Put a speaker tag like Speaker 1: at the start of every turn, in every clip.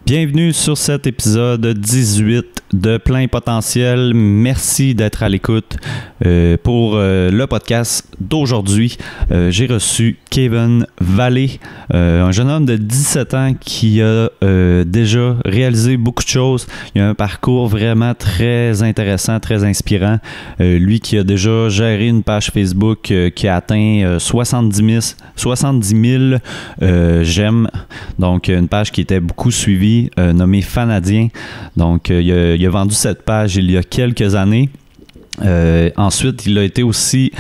Speaker 1: Bienvenue sur cet épisode 18 de Plein Potentiel. Merci d'être à l'écoute. Pour le podcast d'aujourd'hui, j'ai reçu Kevin Vallée, un jeune homme de 17 ans qui a déjà réalisé beaucoup de choses. Il a un parcours vraiment très intéressant, très inspirant. Lui qui a déjà géré une page Facebook qui a atteint 70 000 j'aime. Donc, une page qui était beaucoup suivie. Nommé Fanadien. Donc, il a vendu cette page il y a quelques années. Ensuite, il a été aussi,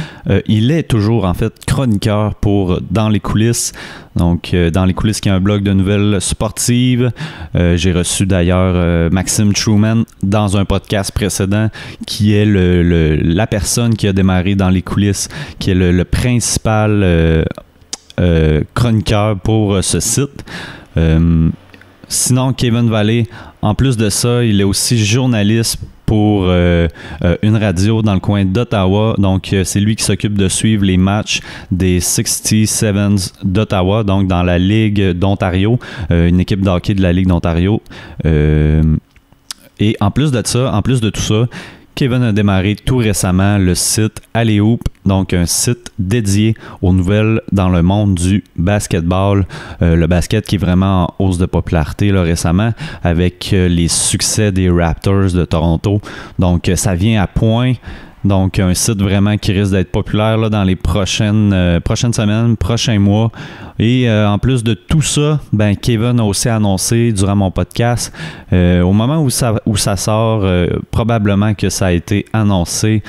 Speaker 1: il est toujours en fait chroniqueur pour Dans les coulisses. Donc, Dans les coulisses, qui est un blog de nouvelles sportives. J'ai reçu d'ailleurs Maxime Truman dans un podcast précédent, qui est la personne qui a démarré Dans les coulisses, qui est le principal chroniqueur pour ce site. Sinon, Kevin Vallée, en plus de ça, il est aussi journaliste pour une radio dans le coin d'Ottawa. Donc, c'est lui qui s'occupe de suivre les matchs des 67s d'Ottawa, donc dans la Ligue d'Ontario, une équipe de hockey de la Ligue d'Ontario. Et en plus de ça, en plus de tout ça, Kevin a démarré tout récemment le site Alley-Oop, donc un site dédié aux nouvelles dans le monde du basketball. Le basket qui est vraiment en hausse de popularité là, récemment, avec les succès des Raptors de Toronto. Donc, ça vient à point. Donc, un site vraiment qui risque d'être populaire là, dans les prochaines semaines, prochains mois. Et en plus de tout ça, ben, Kevin a aussi annoncé durant mon podcast, au moment où ça sort, probablement que ça a été annoncé,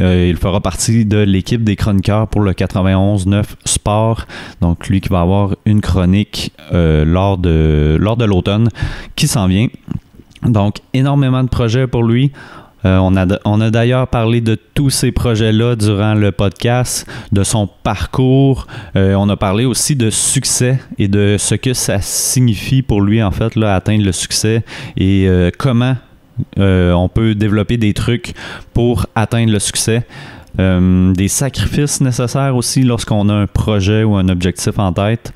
Speaker 1: il fera partie de l'équipe des chroniqueurs pour le 91.9 Sport. Donc, lui qui va avoir une chronique lors de l'automne qui s'en vient. Donc, énormément de projets pour lui. On a d'ailleurs parlé de tous ces projets-là durant le podcast, de son parcours. On a parlé aussi de succès et de ce que ça signifie pour lui, en fait, là, atteindre le succès et comment on peut développer des trucs pour atteindre le succès. Des sacrifices nécessaires aussi lorsqu'on a un projet ou un objectif en tête.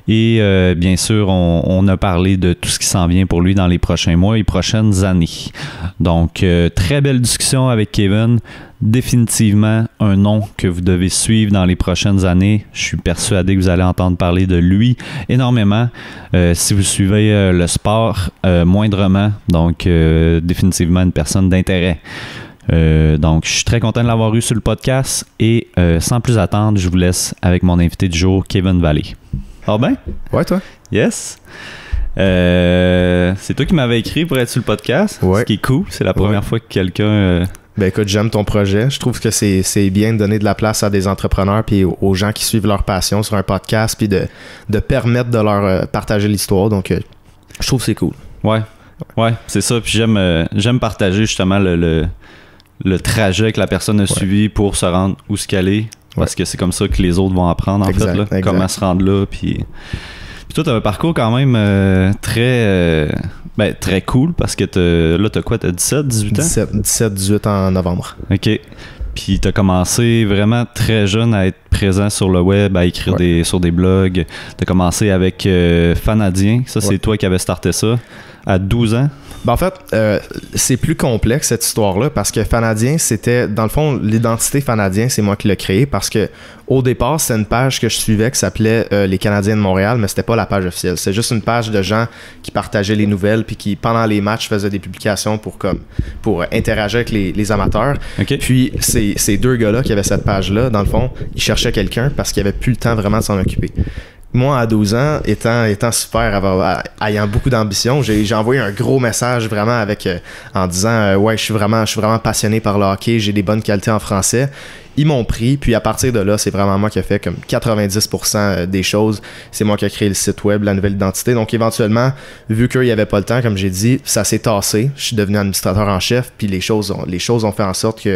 Speaker 1: Et bien sûr, on a parlé de tout ce qui s'en vient pour lui dans les prochains mois et prochaines années. Donc, très belle discussion avec Kevin. Définitivement un nom que vous devez suivre dans les prochaines années. Je suis persuadé que vous allez entendre parler de lui énormément. Si vous suivez le sport moindrement, donc définitivement une personne d'intérêt. Donc, je suis très content de l'avoir eu sur le podcast et sans plus attendre, je vous laisse avec mon invité du jour, Kevin Vallée. Ah ben?
Speaker 2: Ouais, toi?
Speaker 1: Yes. C'est toi qui m'avais écrit pour être sur le podcast,
Speaker 2: ouais.
Speaker 1: Ce qui est cool. C'est la première fois que quelqu'un...
Speaker 2: Ben écoute, j'aime ton projet. Je trouve que c'est bien de donner de la place à des entrepreneurs puis aux gens qui suivent leur passion sur un podcast puis de permettre de leur partager l'histoire. Donc, je trouve que c'est cool.
Speaker 1: Ouais, c'est ça. Puis j'aime partager justement le trajet que la personne a suivi pour se rendre où ce qu'elle est. Parce que c'est comme ça que les autres vont apprendre, en fait, là, comment se rendre là. Puis toi, tu as un parcours quand même très cool parce que là, tu as quoi? Tu as 17, 18 ans?
Speaker 2: 17, 18 en novembre.
Speaker 1: OK. Puis tu as commencé vraiment très jeune à être présent sur le web, à écrire sur des blogs. Tu as commencé avec Fanadien. Ça, c'est toi qui avais starté ça à 12 ans?
Speaker 2: Ben en fait, c'est plus complexe cette histoire-là parce que Fanadien, c'était, dans le fond, l'identité Fanadien, c'est moi qui l'ai créé parce que au départ, c'était une page que je suivais qui s'appelait Les Canadiens de Montréal, mais c'était pas la page officielle. C'est juste une page de gens qui partageaient les nouvelles puis qui, pendant les matchs, faisaient des publications pour interagir avec les amateurs. Okay. Puis, ces deux gars-là qui avaient cette page-là, dans le fond, ils cherchaient quelqu'un parce qu'ils n'avaient plus le temps vraiment de s'en occuper. Moi, à 12 ans, étant super, ayant beaucoup d'ambition, j'ai envoyé un gros message vraiment en disant ouais, je suis vraiment passionné par le hockey, j'ai des bonnes qualités en français. Ils m'ont pris, puis à partir de là, c'est vraiment moi qui ai fait comme 90% des choses. C'est moi qui ai créé le site web, la nouvelle identité. Donc éventuellement, vu qu'il n'y avait pas le temps, comme j'ai dit, ça s'est tassé. Je suis devenu administrateur en chef, puis les choses ont fait en sorte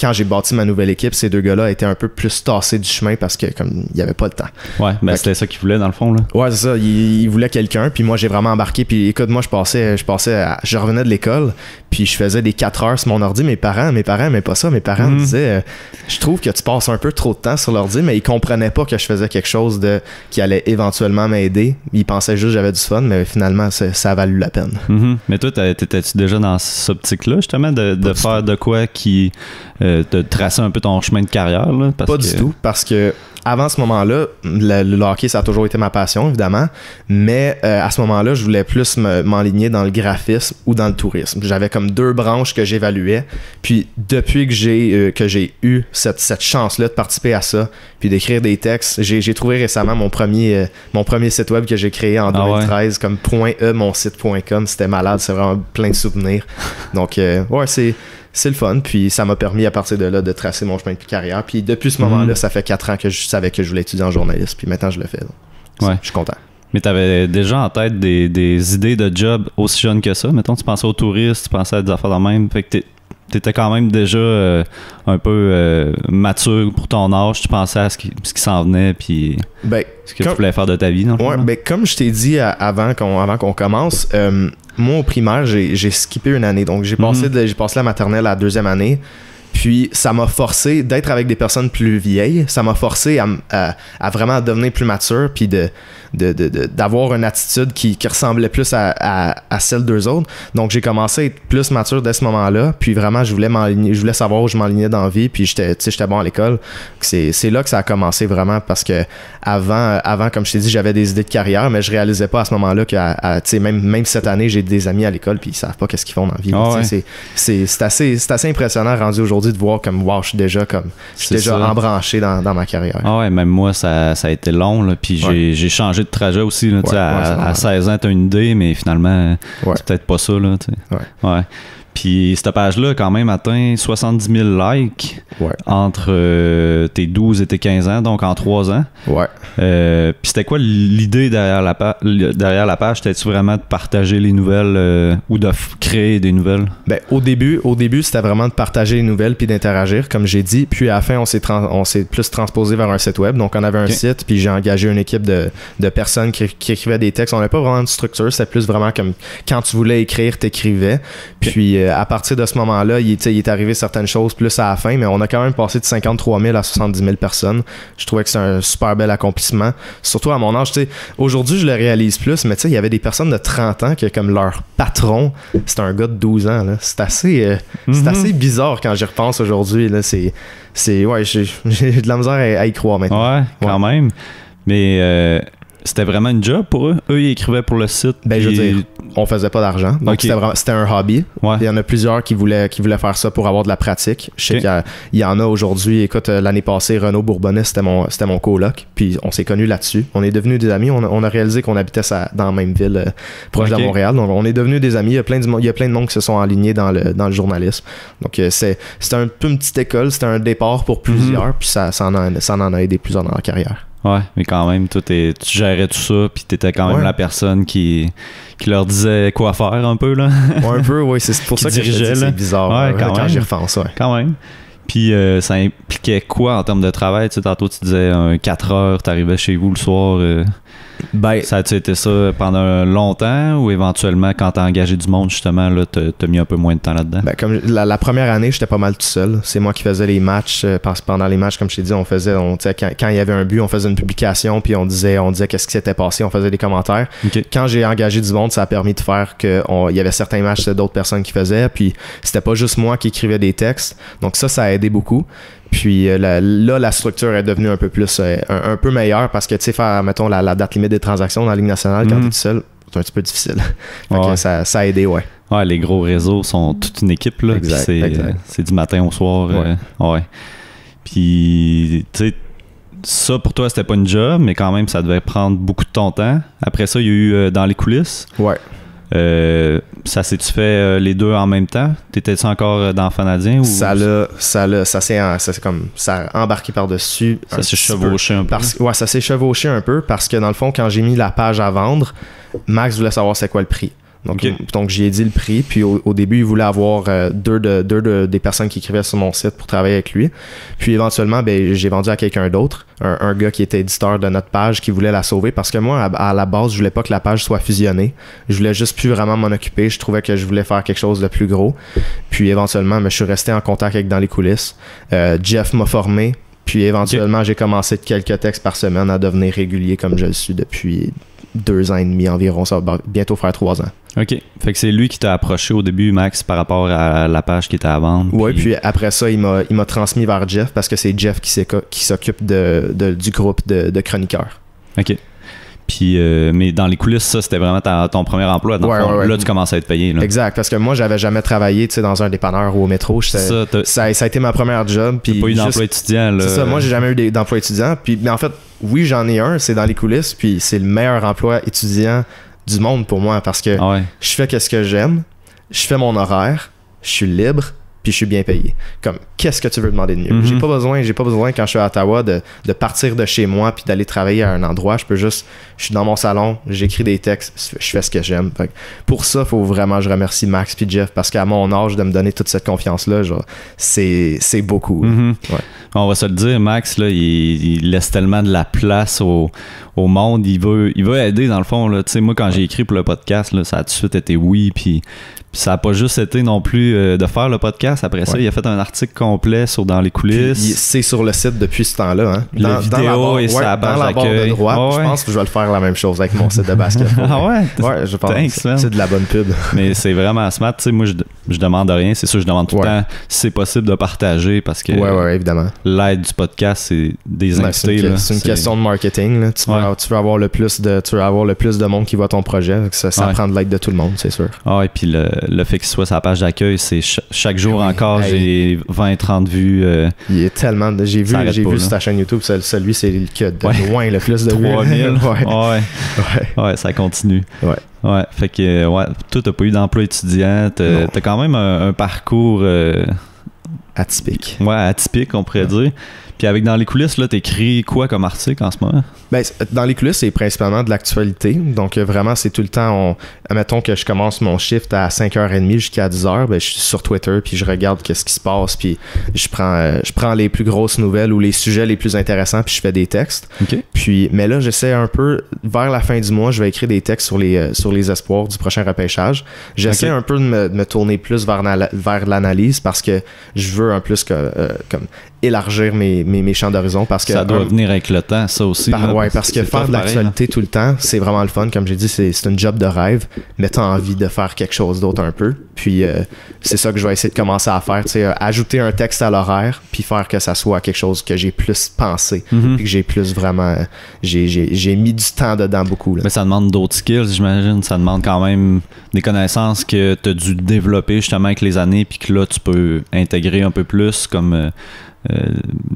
Speaker 2: quand j'ai bâti ma nouvelle équipe, ces 2 gars-là étaient un peu plus tassés du chemin parce que comme il y avait pas le temps.
Speaker 1: Ouais, ben c'était ça qu'ils voulaient dans le fond, là.
Speaker 2: Ouais, c'est ça. Ils voulaient quelqu'un, puis moi j'ai vraiment embarqué. Puis écoute, moi je revenais de l'école, puis je faisais des 4 heures sur mon ordi. Mes parents aimaient pas ça. Mes parents me disaient, je trouve que tu passes un peu trop de temps sur l'ordi, mais ils comprenaient pas que je faisais quelque chose qui allait éventuellement m'aider. Ils pensaient juste que j'avais du fun, mais finalement ça a valu la peine.
Speaker 1: Mais toi, t'étais-tu déjà dans cette optique-là, justement, de faire de quoi qui te tracer un peu ton chemin de carrière, là?
Speaker 2: Pas du tout, parce que avant ce moment-là, le hockey, ça a toujours été ma passion, évidemment, mais à ce moment-là, je voulais plus m'enligner dans le graphisme ou dans le tourisme. J'avais comme 2 branches que j'évaluais, puis depuis que j'ai eu cette chance-là de participer à ça, puis d'écrire des textes, j'ai trouvé récemment mon premier site web que j'ai créé en 2013, comme .e-mon-site.com. C'était malade, c'est vraiment plein de souvenirs. Donc, ouais, c'est le fun, puis ça m'a permis à partir de là de tracer mon chemin de carrière. Puis depuis ce moment-là, ça fait 4 ans que je savais que je voulais étudier en journalisme, puis maintenant je le fais. Je suis content.
Speaker 1: Mais t'avais déjà en tête des idées de job aussi jeunes que ça? Mettons, tu pensais aux touristes, tu pensais à des affaires de même, fait que t'étais quand même déjà un peu mature pour ton âge, tu pensais à ce qui s'en venait, puis ce que tu voulais faire de ta vie.
Speaker 2: Comme je t'ai dit avant qu'on commence, moi au primaire, j'ai skippé une année, donc j'ai passé la maternelle à la 2e année. Puis ça m'a forcé d'être avec des personnes plus vieilles, ça m'a forcé à vraiment devenir plus mature, puis d'avoir une attitude qui ressemblait plus à celle d'eux autres. Donc j'ai commencé à être plus mature dès ce moment-là, puis vraiment je voulais savoir où je m'enlignais dans la vie, puis j'étais bon à l'école. C'est là que ça a commencé vraiment, parce que avant comme je t'ai dit, j'avais des idées de carrière, mais je réalisais pas à ce moment-là que même cette année, j'ai des amis à l'école, puis ils savent pas qu'est-ce qu'ils font dans la vie. C'est assez impressionnant rendu aujourd'hui de voir comme wow, je suis déjà embranché dans ma carrière.
Speaker 1: Ah ouais, même moi ça a été long, là, puis j'ai changé de trajet aussi, là, à 16 ans t'as une idée, mais finalement c'est peut-être pas ça, là, Puis cette page-là a quand même atteint 70 000 likes entre tes 12 et tes 15 ans, donc en 3 ans. Puis c'était quoi l'idée derrière la page? C'était-tu vraiment de partager les nouvelles ou de créer des nouvelles?
Speaker 2: Au début, c'était vraiment de partager les nouvelles puis d'interagir, comme j'ai dit. Puis à la fin, on s'est plus transposé vers un site web. Donc on avait un site, puis j'ai engagé une équipe de personnes qui écrivaient des textes. On n'avait pas vraiment de structure, c'était plus vraiment comme quand tu voulais écrire, t'écrivais. Puis à partir de ce moment-là, il est arrivé certaines choses plus à la fin, mais on a quand même passé de 53 000 à 70 000 personnes. Je trouvais que c'est un super bel accomplissement. Surtout à mon âge, aujourd'hui, je le réalise plus, mais il y avait des personnes de 30 ans que comme leur patron, c'est un gars de 12 ans. Là. C'est assez bizarre quand j'y repense aujourd'hui. Là. J'ai de la misère à y croire maintenant.
Speaker 1: Ouais, quand même. Mais c'était vraiment une job pour eux? Eux, ils écrivaient pour le site.
Speaker 2: Je veux dire, on faisait pas d'argent. Donc, c'était un hobby. Il y en a plusieurs qui voulaient faire ça pour avoir de la pratique. Je sais qu'il y en a aujourd'hui. Écoute, l'année passée, Renaud Bourbonnais, c'était mon coloc. Puis, on s'est connus là-dessus. On est devenus des amis. On a réalisé qu'on habitait dans la même ville, proche de Montréal. Donc, on est devenus des amis. Il y a plein de monde qui se sont alignés dans le journalisme. Donc, c'était un peu une petite école. C'était un départ pour plusieurs. Puis, ça en a aidé plusieurs dans leur carrière.
Speaker 1: Ouais, mais quand même, tu gérais tout ça, puis t'étais quand même la personne qui leur disait quoi faire un peu, là.
Speaker 2: Un peu, oui, c'est pour ça que c'est bizarre quand j'y repense,
Speaker 1: Quand même. Puis ça impliquait quoi en termes de travail? Tu sais, tantôt, tu disais 4 heures, t'arrivais chez vous le soir. Ça a-tu été ça pendant longtemps ou éventuellement, quand t'as engagé du monde, justement, là, t'as mis un peu moins de temps là-dedans?
Speaker 2: Comme la première année, j'étais pas mal tout seul. C'est moi qui faisais les matchs. Parce que pendant les matchs, comme je t'ai dit, quand il y avait un but, on faisait une publication, puis on disait qu'est-ce qui s'était passé, on faisait des commentaires. Quand j'ai engagé du monde, ça a permis de faire qu'il y avait certains matchs d'autres personnes qui faisaient, puis c'était pas juste moi qui écrivais des textes. Donc ça a aidé beaucoup. Puis la structure est devenue un peu plus un peu meilleure parce que tu sais faire mettons la date limite des transactions dans la Ligue nationale quand t'es tout seul, c'est un petit peu difficile. Donc ça a aidé, ouais.
Speaker 1: Ouais, les gros réseaux sont toute une équipe là, exact. C'est du matin au soir. Ouais. Puis tu sais, ça pour toi c'était pas une job, mais quand même ça devait prendre beaucoup de ton temps. Après ça, il y a eu dans les coulisses.
Speaker 2: Ouais.
Speaker 1: Ça s'est-tu fait les deux en même temps? T'étais-tu encore dans Fanadien? Ou... Ça
Speaker 2: a embarqué par-dessus.
Speaker 1: Ça s'est chevauché un peu.
Speaker 2: Ça s'est chevauché un peu parce que dans le fond, quand j'ai mis la page à vendre, Max voulait savoir c'est quoi le prix. Donc j'y ai dit le prix. Puis au début, il voulait avoir deux des personnes qui écrivaient sur mon site pour travailler avec lui. Puis éventuellement, j'ai vendu à quelqu'un d'autre, un gars qui était éditeur de notre page, qui voulait la sauver. Parce que moi, à la base, je voulais pas que la page soit fusionnée. Je voulais juste plus vraiment m'en occuper. Je trouvais que je voulais faire quelque chose de plus gros. Puis éventuellement, je suis resté en contact avec Dans les coulisses. Jeff m'a formé. Puis éventuellement, j'ai commencé de quelques textes par semaine à devenir régulier comme je le suis depuis 2 ans et demi environ. Ça va bientôt faire 3 ans.
Speaker 1: OK. Fait que c'est lui qui t'a approché au début, Max, par rapport à la page qui était à vendre.
Speaker 2: Oui, puis après ça, il m'a transmis vers Jeff parce que c'est Jeff qui s'occupe du groupe de chroniqueurs.
Speaker 1: OK. Puis, mais dans les coulisses, ça, c'était vraiment ton premier emploi. Ouais. Là, tu commences à être payé. Là.
Speaker 2: Exact, parce que moi, j'avais jamais travaillé dans un dépanneur ou au métro. Ça a été ma première job. T'as
Speaker 1: pas eu d'emploi étudiant. Là.
Speaker 2: C'est ça, moi, j'ai jamais eu d'emploi étudiant. Puis, mais en fait, oui, j'en ai un, c'est dans les coulisses. Puis c'est le meilleur emploi étudiant du monde pour moi parce que je fais ce que j'aime, je fais mon horaire, je suis libre. Puis je suis bien payé. Comme, qu'est-ce que tu veux demander de mieux? J'ai pas besoin quand je suis à Ottawa de partir de chez moi puis d'aller travailler à un endroit. Je suis dans mon salon, j'écris des textes, je fais ce que j'aime. Fait que pour ça, faut vraiment je remercie Max puis Jeff parce qu'à mon âge, de me donner toute cette confiance-là, genre, c'est beaucoup.
Speaker 1: Ouais. On va se le dire, Max, là, il laisse tellement de la place au monde. Il veut aider, dans le fond. Là. Tu sais, moi, quand j'ai écrit pour le podcast, là, ça a tout de suite été oui, puis ça n'a pas juste été non plus de faire le podcast. Après ça, il a fait un article complet sur Dans les coulisses.
Speaker 2: C'est sur le site depuis ce temps-là. Hein?
Speaker 1: La vidéo et sa page d'accueil.
Speaker 2: De droite, je pense que je vais le faire la même chose avec mon site de basket.
Speaker 1: Ah ouais?
Speaker 2: Ouais, je pense. C'est de la bonne pub.
Speaker 1: Mais c'est vraiment smart. Tu sais, moi, je demande rien. C'est sûr, je demande tout le temps si c'est possible de partager parce que
Speaker 2: évidemment.
Speaker 1: L'aide du podcast, c'est des invités.
Speaker 2: C'est une question de marketing. Là. Tu veux avoir le plus de monde qui voit ton projet. Ça prend de l'aide de tout le monde, c'est sûr.
Speaker 1: Ah, et puis le fait qu'il soit sur la page d'accueil, c'est chaque jour encore, j'ai 20-30 vues.
Speaker 2: Il est tellement... J'ai vu sur ta chaîne YouTube, celui, c'est le qui a de loin le plus de vues.
Speaker 1: 3000. Ouais, ça continue. Ouais, fait que, toi, t'as pas eu d'emploi étudiant. T'as quand même un parcours...
Speaker 2: atypique.
Speaker 1: Ouais, atypique, on pourrait dire. Puis avec Dans les coulisses, là, t'écris quoi comme article en ce moment?
Speaker 2: Ben, dans les coulisses, c'est principalement de l'actualité. Donc, vraiment, c'est tout le temps... Admettons que je commence mon shift à 5h30 jusqu'à 10h. Ben, je suis sur Twitter, puis je regarde qu'est-ce qui se passe, puis je prends les plus grosses nouvelles ou les sujets les plus intéressants, puis je fais des textes.
Speaker 1: Okay.
Speaker 2: Puis, mais là, j'essaie un peu... Vers la fin du mois, je vais écrire des textes sur les espoirs du prochain repêchage. J'essaie un peu de me tourner plus vers l'analyse parce que je veux un plus comme élargir mes champs d'horizon parce que
Speaker 1: ça doit venir avec le temps, ça aussi.
Speaker 2: Parce que faire de l'actualité tout le temps, c'est vraiment le fun. Comme j'ai dit, c'est une job de rêve, mais t'as envie de faire quelque chose d'autre un peu. Puis c'est ça que je vais essayer de commencer à faire, ajouter un texte à l'horaire, puis faire que ça soit quelque chose que j'ai plus pensé, puis que j'ai plus vraiment... J'ai mis du temps dedans beaucoup. Là.
Speaker 1: Mais ça demande d'autres skills, j'imagine. Ça demande quand même des connaissances que t'as dû développer justement avec les années, puis que là, tu peux intégrer un peu plus comme...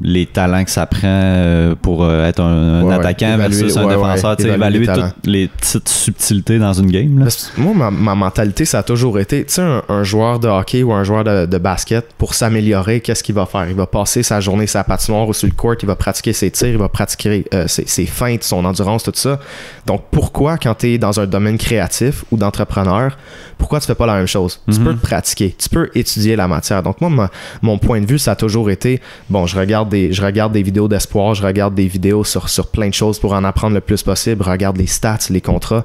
Speaker 1: les talents que ça prend pour être un attaquant versus un défenseur, évaluer toutes les petites subtilités dans une game. Là.
Speaker 2: Moi, ma mentalité, ça a toujours été, tu sais, un joueur de hockey ou un joueur de basket, pour s'améliorer, qu'est-ce qu'il va faire? Il va passer sa journée sur la patinoire ou sur le court, il va pratiquer ses tirs, il va pratiquer ses feintes, son endurance, tout ça. Donc, pourquoi, quand tu es dans un domaine créatif ou d'entrepreneur, pourquoi tu fais pas la même chose? Tu peux te pratiquer, tu peux étudier la matière. Donc, moi, mon point de vue, ça a toujours été bon, je regarde des vidéos d'espoir, je regarde des vidéos sur plein de choses pour en apprendre le plus possible, je regarde les stats, les contrats.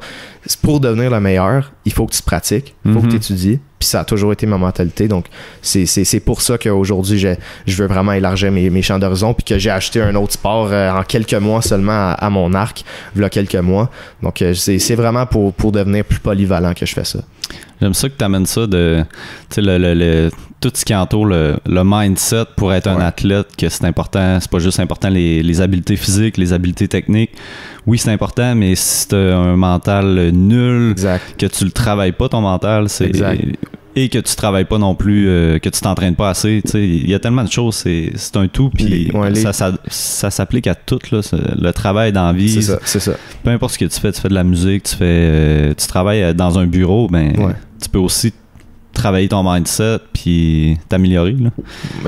Speaker 2: Pour devenir le meilleur, il faut que tu te pratiques, il faut que tu étudies. Puis ça a toujours été ma mentalité. Donc, c'est pour ça qu'aujourd'hui, je veux vraiment élargir mes champs d'horizon puis que j'ai acheté un autre sport en quelques mois seulement à mon arc, il y a quelques mois. Donc, c'est vraiment pour devenir plus polyvalent que je fais ça.
Speaker 1: J'aime ça que tu amènes ça de tout ce qui entoure le mindset pour être un athlète, que c'est important. C'est pas juste important les habiletés physiques, les habiletés techniques. Oui, c'est important, mais si tu as un mental nul, que tu le travailles pas ton mental, et que tu travailles pas non plus, que tu t'entraînes pas assez, il y a tellement de choses, c'est un tout, puis ça s'applique à tout, là, le travail dans la vie.
Speaker 2: C'est ça.
Speaker 1: Peu importe ce que tu fais de la musique, tu travailles dans un bureau, tu peux aussi travailler ton mindset puis t'améliorer là.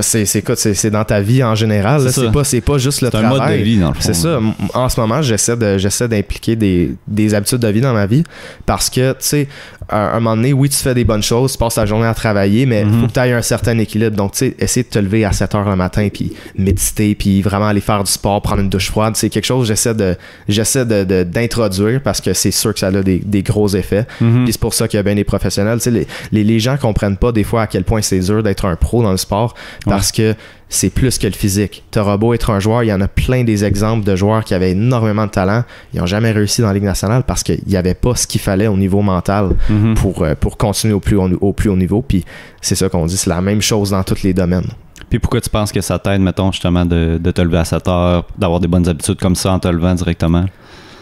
Speaker 2: C'est dans ta vie en général là. C'est pas juste le travail.
Speaker 1: C'est un mode de vie dans le fond.
Speaker 2: C'est ça. En ce moment, j'essaie d'impliquer des habitudes de vie dans ma vie parce que tu sais à un moment donné, oui, tu fais des bonnes choses, tu passes ta journée à travailler, mais il faut que tu aies un certain équilibre. Donc, tu sais, essayer de te lever à 7 heures le matin, puis méditer, puis vraiment aller faire du sport, prendre une douche froide, c'est quelque chose que j'essaie d'introduire parce que c'est sûr que ça a des gros effets. Puis c'est pour ça qu'il y a bien des professionnels. Tu sais, les gens comprennent pas des fois à quel point c'est dur d'être un pro dans le sport parce que c'est plus que le physique. T'auras beau être un joueur, il y en a plein des exemples de joueurs qui avaient énormément de talent, ils n'ont jamais réussi dans la Ligue nationale parce qu'il n'y avait pas ce qu'il fallait au niveau mental pour continuer au plus haut niveau. Puis c'est ça qu'on dit, c'est la même chose dans tous les domaines.
Speaker 1: Puis pourquoi tu penses que ça t'aide, mettons, justement, de te lever à 7 heures, d'avoir des bonnes habitudes comme ça en te levant directement?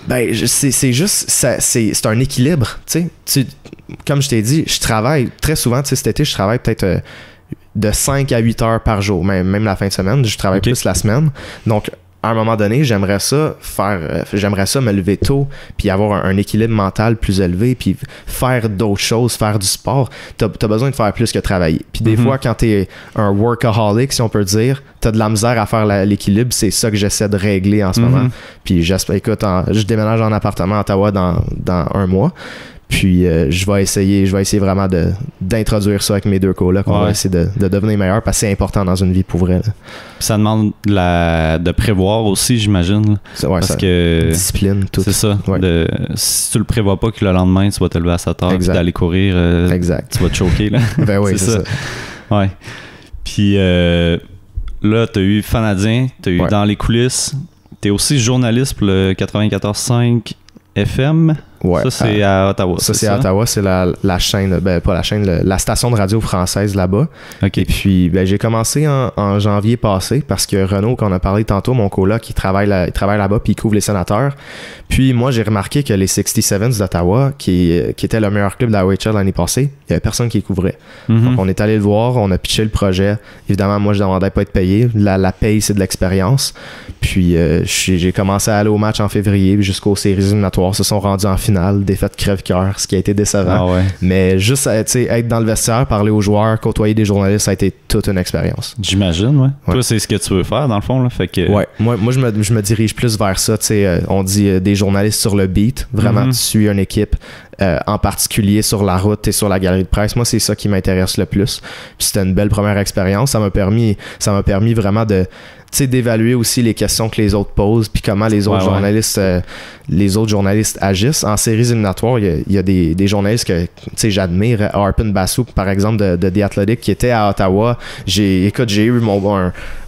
Speaker 2: Ben, c'est juste, c'est un équilibre, tu sais. Comme je t'ai dit, je travaille très souvent, tu sais, cet été, je travaille peut-être de 5 à 8 heures par jour, même la fin de semaine, je travaille plus la semaine. Donc, à un moment donné, j'aimerais ça me lever tôt, puis avoir un équilibre mental plus élevé, puis faire d'autres choses, faire du sport. T'as besoin de faire plus que travailler. Puis des fois, quand t'es un workaholic, si on peut dire, t'as de la misère à faire l'équilibre. C'est ça que j'essaie de régler en ce moment. Puis j'espère, écoute, je déménage en appartement à Ottawa dans un mois. Puis je vais essayer vraiment d'introduire ça avec mes deux colocs. On va essayer de devenir meilleur parce que c'est important dans une vie pour vrai. Là.
Speaker 1: Ça demande de prévoir aussi, j'imagine. Parce que
Speaker 2: discipline, tout.
Speaker 1: C'est ça. Ouais. Si tu le prévois pas que le lendemain, tu vas te lever à 7 heures et d'aller courir, tu vas te choquer. Là.
Speaker 2: Ben oui, c'est ça.
Speaker 1: Ouais. Puis là, tu as eu Fanadien, tu as eu Dans les coulisses. Tu es aussi journaliste pour le 94.5 FM.
Speaker 2: Ouais,
Speaker 1: ça, c'est à Ottawa.
Speaker 2: Ça, c'est à Ottawa. C'est la chaîne, pas la chaîne, la station de radio française là-bas.
Speaker 1: Okay.
Speaker 2: Et puis, j'ai commencé en janvier passé parce que Renaud, qu'on a parlé tantôt, mon coloc, il travaille là-bas puis il couvre les Sénateurs. Puis, moi, j'ai remarqué que les 67s d'Ottawa, qui était le meilleur club de la OHL l'année passée, il n'y avait personne qui les couvrait. Donc, on est allé le voir, on a pitché le projet. Évidemment, moi, je ne demandais pas être payé. La paye, c'est de l'expérience. Puis, j'ai commencé à aller au match en février jusqu'aux séries éliminatoires. Se sont rendus en finale, défaite crève-cœur, ce qui a été décevant. Ah ouais. Mais juste être dans le vestiaire, parler aux joueurs, côtoyer des journalistes, ça a été toute une expérience.
Speaker 1: J'imagine, ouais. Toi, c'est ce que tu veux faire, dans le fond. Là, fait que...
Speaker 2: Ouais, moi je me dirige plus vers ça. On dit des journalistes sur le beat. Vraiment, tu suis une équipe, en particulier sur la route et sur la galerie de presse. Moi, c'est ça qui m'intéresse le plus. Puis c'était une belle première expérience. Ça m'a permis vraiment d'évaluer aussi les questions que les autres posent puis comment les autres journalistes agissent. En séries éliminatoires, il y a des journalistes que j'admire. Arpin Basu, par exemple, de The Athletic, qui était à Ottawa. J'ai eu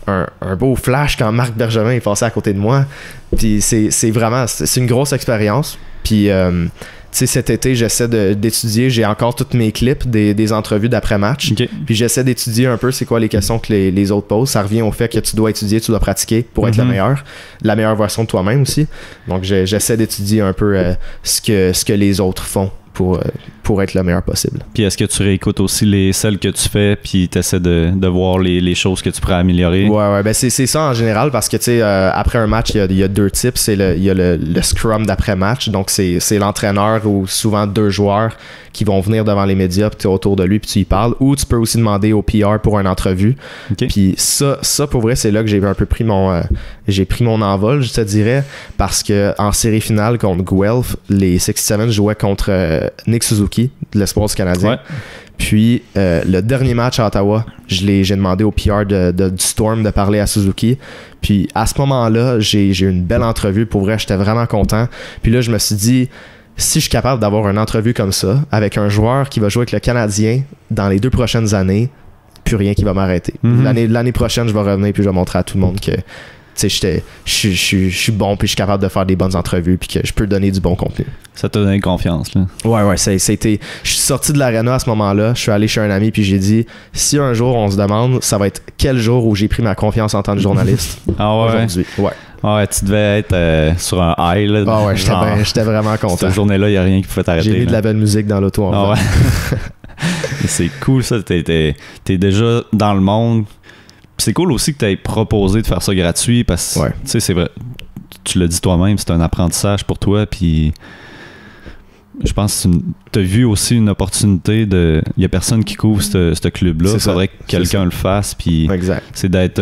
Speaker 2: un beau flash quand Marc Bergevin est passé à côté de moi. Puis c'est une grosse expérience. Puis cet été, j'essaie d'étudier. J'ai encore tous mes clips des entrevues d'après-match. Okay. Puis j'essaie d'étudier un peu c'est quoi les questions que les autres posent. Ça revient au fait que tu dois étudier, tu dois pratiquer pour être la meilleure version de toi-même aussi. Donc j'essaie d'étudier un peu ce que les autres font pour être le meilleur possible.
Speaker 1: Puis est-ce que tu réécoutes aussi celles que tu fais puis tu essaies de voir les choses que tu pourrais améliorer?
Speaker 2: Ouais, ben c'est ça en général parce que après un match, il y a deux types. Il y a le scrum d'après-match, donc c'est l'entraîneur ou souvent deux joueurs qui vont venir devant les médias puis tu es autour de lui puis tu y parles, ou tu peux aussi demander au PR pour une entrevue. Okay. Puis ça pour vrai, c'est là que j'ai un peu pris mon envol, je te dirais, parce que en série finale contre Guelph, les 67 jouaient contre Nick Suzuki de l'Espoir du Canadien. Ouais. Puis le dernier match à Ottawa, j'ai demandé au PR du Storm de parler à Suzuki. Puis à ce moment-là, j'ai eu une belle entrevue. Pour vrai, j'étais vraiment content. Puis là, je me suis dit, si je suis capable d'avoir une entrevue comme ça avec un joueur qui va jouer avec le Canadien dans les 2 prochaines années, plus rien qui va m'arrêter. L'année prochaine, je vais revenir puis je vais montrer à tout le monde que je suis bon puis je suis capable de faire des bonnes entrevues puis que je peux donner du bon contenu.
Speaker 1: Ça t'a donné confiance, là.
Speaker 2: Ouais, c'était... Je suis sorti de l'aréna à ce moment-là, je suis allé chez un ami puis j'ai dit, si un jour on se demande, ça va être quel jour où j'ai pris ma confiance en tant que journaliste.
Speaker 1: Ah ouais? Aujourd'hui.
Speaker 2: Ouais.
Speaker 1: Ouais, tu devais être sur un high, là.
Speaker 2: Ah ouais, j'étais vraiment content.
Speaker 1: Cette journée-là, il n'y a rien qui pouvait t'arrêter.
Speaker 2: J'ai mis de la belle musique dans l'auto.
Speaker 1: Ah ouais. C'est cool, ça. T'es déjà dans le monde. C'est cool aussi que tu aies proposé de faire ça gratuit parce que, tu sais, c'est vrai, tu l'as dit toi-même, c'est un apprentissage pour toi, puis je pense que tu as vu aussi une opportunité il y a personne qui couvre ce club-là, il faudrait que quelqu'un le fasse, puis c'est d'être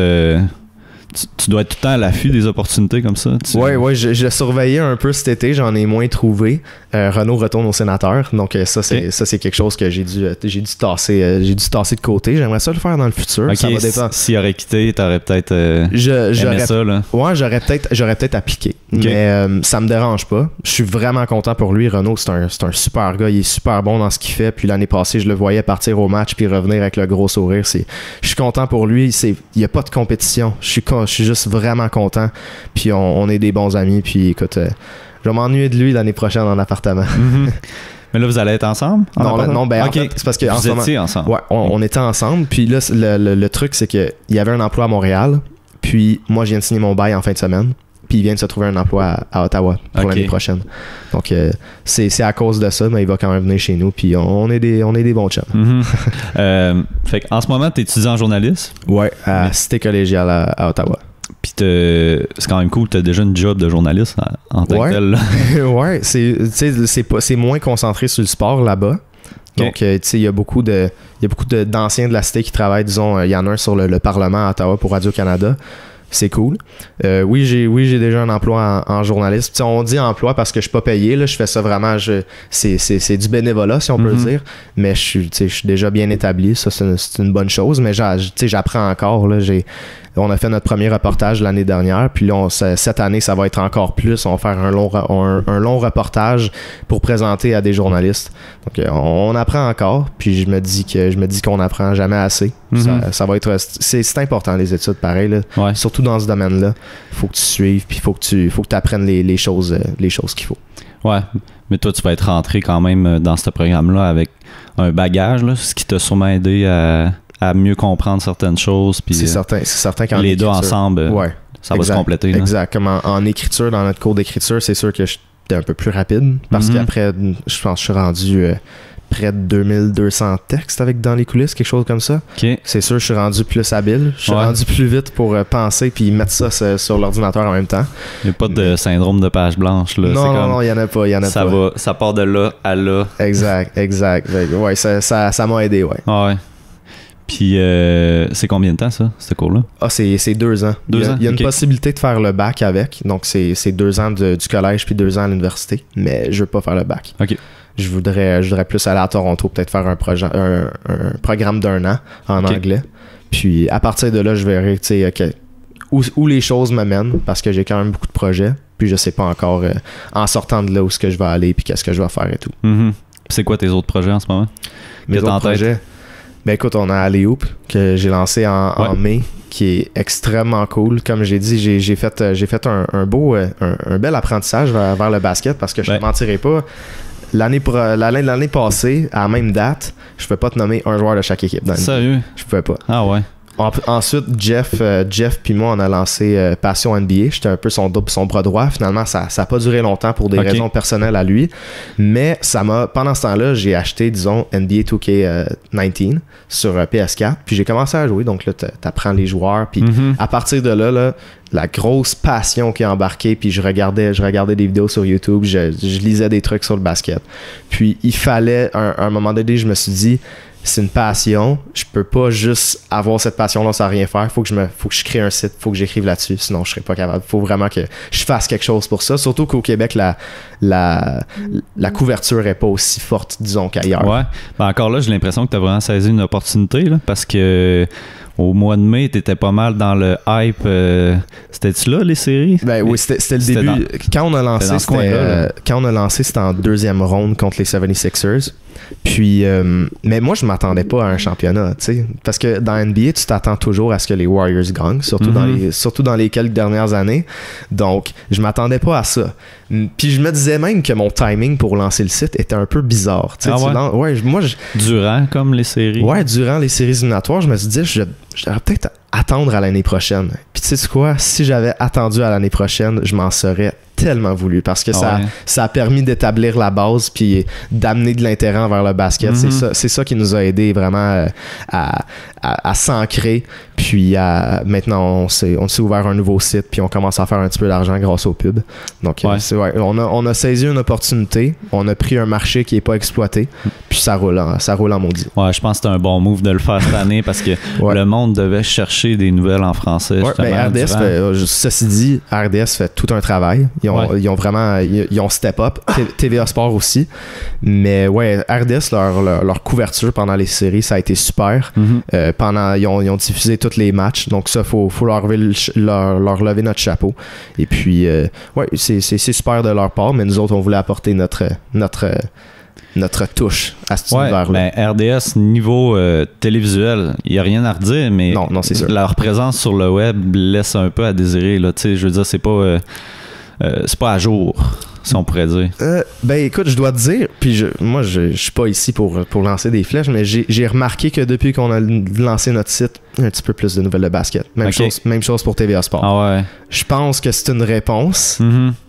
Speaker 1: tu dois être tout le temps à l'affût des opportunités comme ça.
Speaker 2: Oui, je surveillais un peu cet été, j'en ai moins trouvé. Renault retourne au sénateur, donc ça c'est quelque chose que j'ai dû tasser de côté. J'aimerais ça le faire dans le futur.
Speaker 1: Okay,
Speaker 2: ça va dépendre.
Speaker 1: S'il aurait quitté, t'aurais peut-être aimé ça, là.
Speaker 2: Ouais, j'aurais peut-être appliqué.
Speaker 1: Okay.
Speaker 2: Mais ça me dérange pas. Je suis vraiment content pour lui. Renault, c'est un super gars. Il est super bon dans ce qu'il fait. Puis l'année passée, je le voyais partir au match puis revenir avec le gros sourire. Je suis content pour lui. Il n'y a pas de compétition. Je suis juste vraiment content. Puis on est des bons amis. Puis écoute, je vais m'ennuyer de lui l'année prochaine en appartement.
Speaker 1: Mm-hmm. Mais là, vous allez être ensemble?
Speaker 2: Non, ben
Speaker 1: okay.
Speaker 2: en fait, c'est parce que
Speaker 1: vous étiez ensemble?
Speaker 2: Ouais, on était ensemble. Puis là, le truc, c'est qu'il y avait un emploi à Montréal. Puis moi, je viens de signer mon bail en fin de semaine. Puis il vient de se trouver un emploi à Ottawa pour l'année prochaine. Donc, c'est à cause de ça, mais il va quand même venir chez nous. Puis on est des bons chums.
Speaker 1: Mm-hmm. Fait qu'en ce moment, tu es étudiant en journaliste?
Speaker 2: Ouais, à Cité collégiale à Ottawa.
Speaker 1: Puis c'est quand même cool, tu as déjà une job de journaliste en tant que tel.
Speaker 2: Ouais, c'est moins concentré sur le sport là-bas. Okay. Donc, tu sais, il y a beaucoup d'anciens de la cité qui travaillent, disons, il y en a un sur le Parlement à Ottawa pour Radio-Canada. C'est cool. Oui, j'ai déjà un emploi en journaliste. T'sais, on dit emploi parce que je suis pas payé. Là, je fais ça vraiment. C'est du bénévolat, si on peut le dire. Mais je suis déjà bien établi. Ça, c'est une bonne chose. Mais j'apprends encore. Là, on a fait notre premier reportage l'année dernière. Puis là, cette année, ça va être encore plus. On va faire un long reportage pour présenter à des journalistes. Donc, on apprend encore. Puis je me dis qu'on n'apprend jamais assez. Ça va être. C'est important, les études, pareil. Là.
Speaker 1: Ouais.
Speaker 2: Surtout dans ce domaine-là. Il faut que tu suives. Puis il faut que tu apprennes les choses qu'il faut.
Speaker 1: Ouais. Mais toi, tu vas être rentré quand même dans ce programme-là avec un bagage, là, ce qui t'a sûrement aidé à mieux comprendre certaines choses. Puis,
Speaker 2: c'est certain qu'en
Speaker 1: les deux ensemble, ça va se compléter.
Speaker 2: Exact. Comme en écriture, dans notre cours d'écriture, c'est sûr que j'étais un peu plus rapide parce qu'après, je pense que je suis rendu près de 2200 textes avec Dans les coulisses, quelque chose comme ça.
Speaker 1: Okay.
Speaker 2: C'est sûr, je suis rendu plus habile. Je suis rendu plus vite pour penser puis mettre ça sur l'ordinateur en même temps.
Speaker 1: Il n'y a pas de syndrome de page blanche. Là.
Speaker 2: Non, il n'y en a pas.
Speaker 1: Ça part de là à là.
Speaker 2: Exact. Ouais, ça m'a aidé, ouais.
Speaker 1: Ouais. Puis, c'est combien de temps, ça, ce cours-là?
Speaker 2: Ah, c'est 2 ans. Il y a une possibilité de faire le bac avec. Donc, c'est 2 ans du collège puis 2 ans à l'université. Mais je veux pas faire le bac.
Speaker 1: OK.
Speaker 2: Je voudrais plus aller à Toronto, peut-être faire un programme d'1 an en anglais. Puis, à partir de là, je verrai, tu sais, où les choses me mènent, parce que j'ai quand même beaucoup de projets. Puis, je sais pas encore, en sortant de là, où est-ce que je vais aller puis qu'est-ce que je vais faire et tout.
Speaker 1: C'est quoi tes autres projets en ce moment?
Speaker 2: Mes autres projets? Ben écoute, on a Alley-Hoop que j'ai lancé en mai, qui est extrêmement cool. Comme j'ai dit, j'ai fait un bel apprentissage vers le basket parce que je ne mentirai pas. L'année passée, à la même date, je ne pouvais pas te nommer un joueur de chaque équipe.
Speaker 1: Sérieux?
Speaker 2: Je pouvais pas.
Speaker 1: Ah ouais.
Speaker 2: Ensuite, Jeff puis moi, on a lancé Passion NBA. J'étais un peu son bras droit. Finalement, ça n'a pas duré longtemps pour des raisons personnelles à lui. Mais pendant ce temps-là, j'ai acheté, disons, NBA 2K19 sur PS4. Puis j'ai commencé à jouer. Donc là, t'apprends les joueurs. Puis à partir de là, la grosse passion qui est embarquée. Puis je regardais des vidéos sur YouTube. Je lisais des trucs sur le basket. Puis il fallait, à un moment donné, je me suis dit, c'est une passion. Je peux pas juste avoir cette passion-là sans rien faire. Faut que je crée un site. Faut que j'écrive là-dessus. Sinon, je serais pas capable. Faut vraiment que je fasse quelque chose pour ça. Surtout qu'au Québec, la couverture est pas aussi forte, disons, qu'ailleurs.
Speaker 1: Ouais. Ben encore là, j'ai l'impression que tu as vraiment saisi une opportunité, là, parce que au mois de mai, t'étais pas mal dans le hype. C'était-tu là, les séries?
Speaker 2: Ben oui, c'était le début. Quand on a lancé, c'était en 2e ronde contre les 76ers. Puis, mais moi, je m'attendais pas à un championnat, tu sais. Parce que dans NBA, tu t'attends toujours à ce que les Warriors gagnent, surtout dans les quelques dernières années. Donc, je m'attendais pas à ça. Puis, je me disais même que mon timing pour lancer le site était un peu bizarre.
Speaker 1: Durant, comme les séries?
Speaker 2: Ouais, durant les séries éliminatoires, je me suis dit, je devrais peut-être attendre à l'année prochaine. Puis, tu sais quoi? Si j'avais attendu à l'année prochaine, je m'en serais tellement voulu parce que ça a permis d'établir la base puis d'amener de l'intérêt envers le basket. C'est ça qui nous a aidé vraiment à s'ancrer. Puis maintenant, on s'est ouvert un nouveau site puis on commence à faire un petit peu d'argent grâce aux pubs. Donc, on a saisi une opportunité. On a pris un marché qui n'est pas exploité. Puis ça roule en maudit.
Speaker 1: Ouais, je pense que c'était un bon move de le faire cette année parce que le monde devait chercher des nouvelles en français.
Speaker 2: Ceci dit, RDS fait tout un travail. Ils ont vraiment ils ont step up. TVA Sport aussi. Mais ouais, RDS, leur couverture pendant les séries, ça a été super. Ils ont diffusé tous les matchs. Donc ça, faut leur lever notre chapeau. Et puis, c'est super de leur part, mais nous autres, on voulait apporter notre touche à cet univers-là.
Speaker 1: Ben, RDS, niveau télévisuel, il n'y a rien à redire, mais
Speaker 2: non, c'est sûr.
Speaker 1: Leur présence sur le web laisse un peu à désirer. Là. Je veux dire, c'est pas à jour, si on pourrait dire.
Speaker 2: Ben écoute, je dois te dire, puis je suis pas ici pour lancer des flèches, mais j'ai remarqué que depuis qu'on a lancé notre site, un petit peu plus de nouvelles de basket. Même chose pour TVA Sport.
Speaker 1: Ah ouais.
Speaker 2: Je pense que c'est une réponse.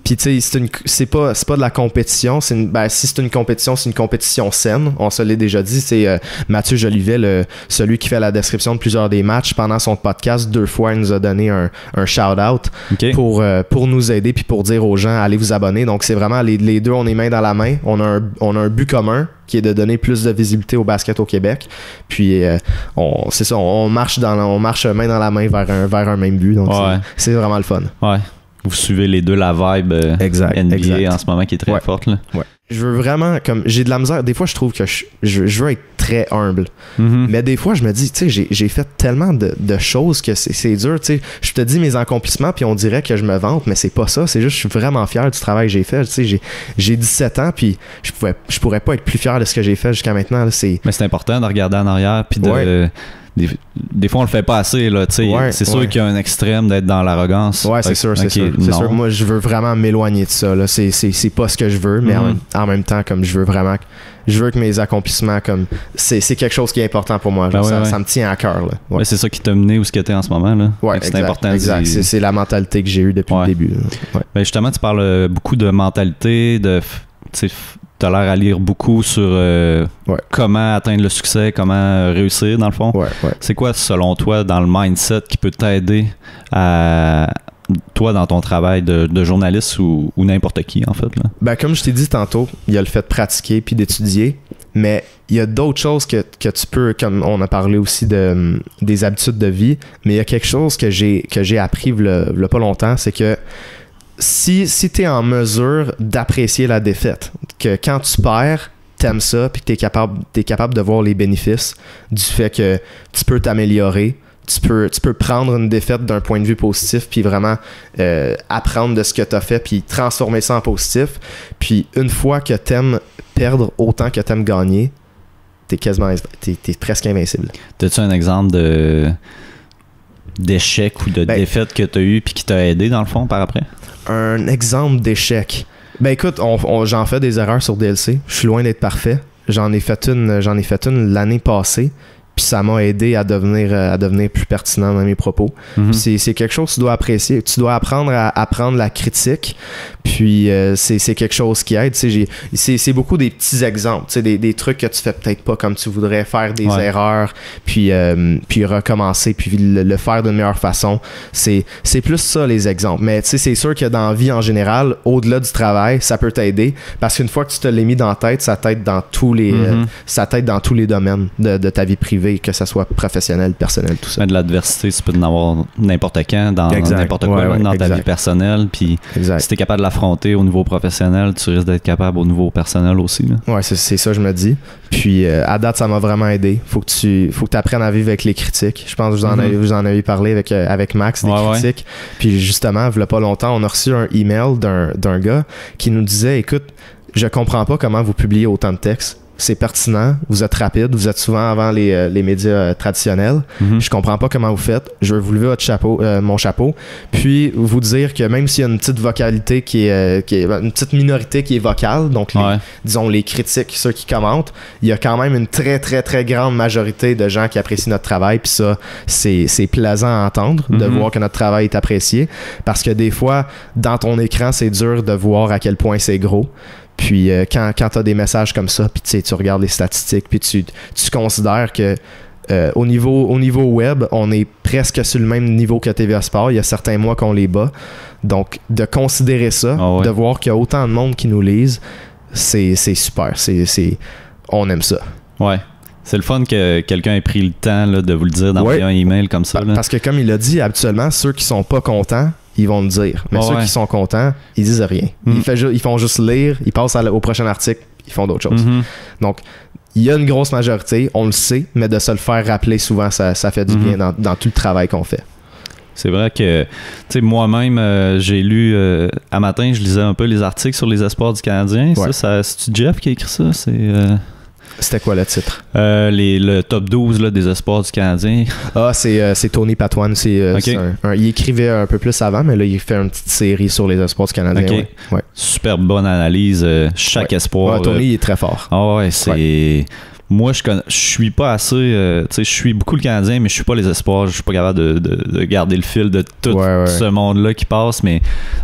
Speaker 2: Puis tu sais, c'est pas de la compétition. Si c'est une compétition saine. On se l'est déjà dit. C'est Mathieu Jolivet, celui qui fait la description de plusieurs des matchs pendant son podcast. 2 fois, il nous a donné un shout-out pour nous aider puis pour dire aux gens, allez vous abonner. Donc c'est vraiment les deux, on est main dans la main. On a un but commun qui est de donner plus de visibilité au basket au Québec. Puis c'est ça, on marche main dans la main vers un même but. Donc c'est vraiment le fun.
Speaker 1: Ouais. Vous suivez les deux la vibe NBA en ce moment qui est très forte. Là. Ouais.
Speaker 2: Je veux vraiment, comme j'ai de la misère, des fois je trouve que je veux être très humble. Mais des fois je me dis, tu sais, j'ai fait tellement de choses que c'est dur. Tu sais, je te dis mes accomplissements puis on dirait que je me vante, mais c'est pas ça. C'est juste, je suis vraiment fier du travail que j'ai fait. Tu sais, j'ai 17 ans puis je pourrais pas être plus fier de ce que j'ai fait jusqu'à maintenant. Là,
Speaker 1: mais c'est important de regarder en arrière puis de... Des fois on le fait pas assez là, c'est sûr qu'il y a un extrême d'être dans l'arrogance.
Speaker 2: Ouais, c'est sûr. Moi je veux vraiment m'éloigner de ça là. C'est pas ce que je veux, mais en même temps comme je veux que mes accomplissements comme c'est quelque chose qui est important pour moi. Ça me tient à cœur là.
Speaker 1: Ouais, c'est ça qui t'a mené où ce que t'es en ce moment là. Ouais, c'est important.
Speaker 2: Exact. C'est la mentalité que j'ai eue depuis le début.
Speaker 1: Ben justement tu parles beaucoup de mentalité, t'as l'air à lire beaucoup sur comment atteindre le succès, comment réussir dans le fond. C'est quoi selon toi dans le mindset qui peut t'aider à toi dans ton travail de journaliste ou n'importe qui en fait là? Ben
Speaker 2: comme je t'ai dit tantôt, il y a le fait de pratiquer puis d'étudier, mais il y a d'autres choses que tu peux, comme on a parlé aussi des habitudes de vie, mais il y a quelque chose que j'ai appris il y a pas longtemps, c'est que si tu es en mesure d'apprécier la défaite, que quand tu perds, t'aimes ça, puis que t'es capable de voir les bénéfices du fait que tu peux t'améliorer, tu peux prendre une défaite d'un point de vue positif, puis vraiment apprendre de ce que t'as fait, puis transformer ça en positif. Puis une fois que t'aimes perdre autant que t'aimes gagner, t'es presque invincible.
Speaker 1: T'as-tu un exemple d'échec ou de défaite que t'as eu puis qui t'a aidé dans le fond par après?
Speaker 2: Un exemple d'échec. Ben écoute, j'en fais des erreurs sur DLC. Je suis loin d'être parfait. J'en ai fait une l'année passée. Puis ça m'a aidé à devenir plus pertinent dans mes propos. Puis c'est quelque chose que tu dois apprécier. Tu dois apprendre à prendre la critique. Puis c'est quelque chose qui aide. C'est beaucoup des petits exemples. Des trucs que tu fais peut-être pas comme tu voudrais, faire des erreurs, puis recommencer, puis le faire d'une meilleure façon. C'est plus ça les exemples. Mais c'est sûr que dans la vie en général, au-delà du travail, ça peut t'aider. Parce qu'une fois que tu te l'as mis dans la tête, ça t'aide dans tous les domaines de ta vie privée, que ça soit professionnel, personnel, tout ça.
Speaker 1: Mais de l'adversité, tu peux en avoir n'importe quand, dans n'importe quoi, dans ta vie personnelle. Puis si tu es capable de l'affronter au niveau professionnel, tu risques d'être capable au niveau personnel aussi. Là.
Speaker 2: Ouais, c'est ça, je me dis. Puis à date, ça m'a vraiment aidé. Faut que tu apprennes à vivre avec les critiques. Je pense que vous en avez parlé avec Max, des critiques. Puis justement, il y a pas longtemps, on a reçu un email d'un gars qui nous disait, écoute, je comprends pas comment vous publiez autant de textes. c'est pertinent, vous êtes rapide, vous êtes souvent avant les médias traditionnels. Je comprends pas comment vous faites. Je veux vous lever mon chapeau, puis vous dire que même s'il y a une petite vocalité qui est une petite minorité qui est vocale, donc disons les critiques, ceux qui commentent, il y a quand même une très très très grande majorité de gens qui apprécient notre travail, puis ça c'est plaisant à entendre de voir que notre travail est apprécié, parce que des fois dans ton écran c'est dur de voir à quel point c'est gros. Puis quand tu as des messages comme ça, puis tu regardes les statistiques, puis tu considères que au niveau web, on est presque sur le même niveau que TVA Sport. Il y a certains mois qu'on les bat. Donc, de considérer ça, de voir qu'il y a autant de monde qui nous lise, c'est super. On aime ça.
Speaker 1: Ouais. C'est le fun que quelqu'un ait pris le temps là, de vous le dire, d'envoyer un email comme ça. Là.
Speaker 2: Parce que comme il a dit, habituellement, ceux qui sont pas contents, ils vont le dire. Mais ceux qui sont contents, ils disent rien. Ils font juste lire, ils passent au prochain article, ils font d'autres choses. Donc, il y a une grosse majorité, on le sait, mais de se le faire rappeler souvent, ça fait du bien dans tout le travail qu'on fait.
Speaker 1: C'est vrai que, tu sais, moi-même, j'ai lu, à matin, je lisais un peu les articles sur les espoirs du Canadien. C'est-tu Jeff qui a écrit ça?
Speaker 2: C'était quoi le titre?
Speaker 1: Le top 12 là, des espoirs du Canadien.
Speaker 2: Ah, c'est Tony Patoine. Il écrivait un peu plus avant, mais là, il fait une petite série sur les espoirs du Canadien. Ouais.
Speaker 1: Super bonne analyse. Chaque espoir.
Speaker 2: Tony, il est très fort.
Speaker 1: Ah ouais, c'est... Ouais. Moi, je suis pas assez... tu sais, je suis beaucoup le Canadien, mais je suis pas les espoirs. Je suis pas capable de garder le fil de tout ce monde-là qui passe, mais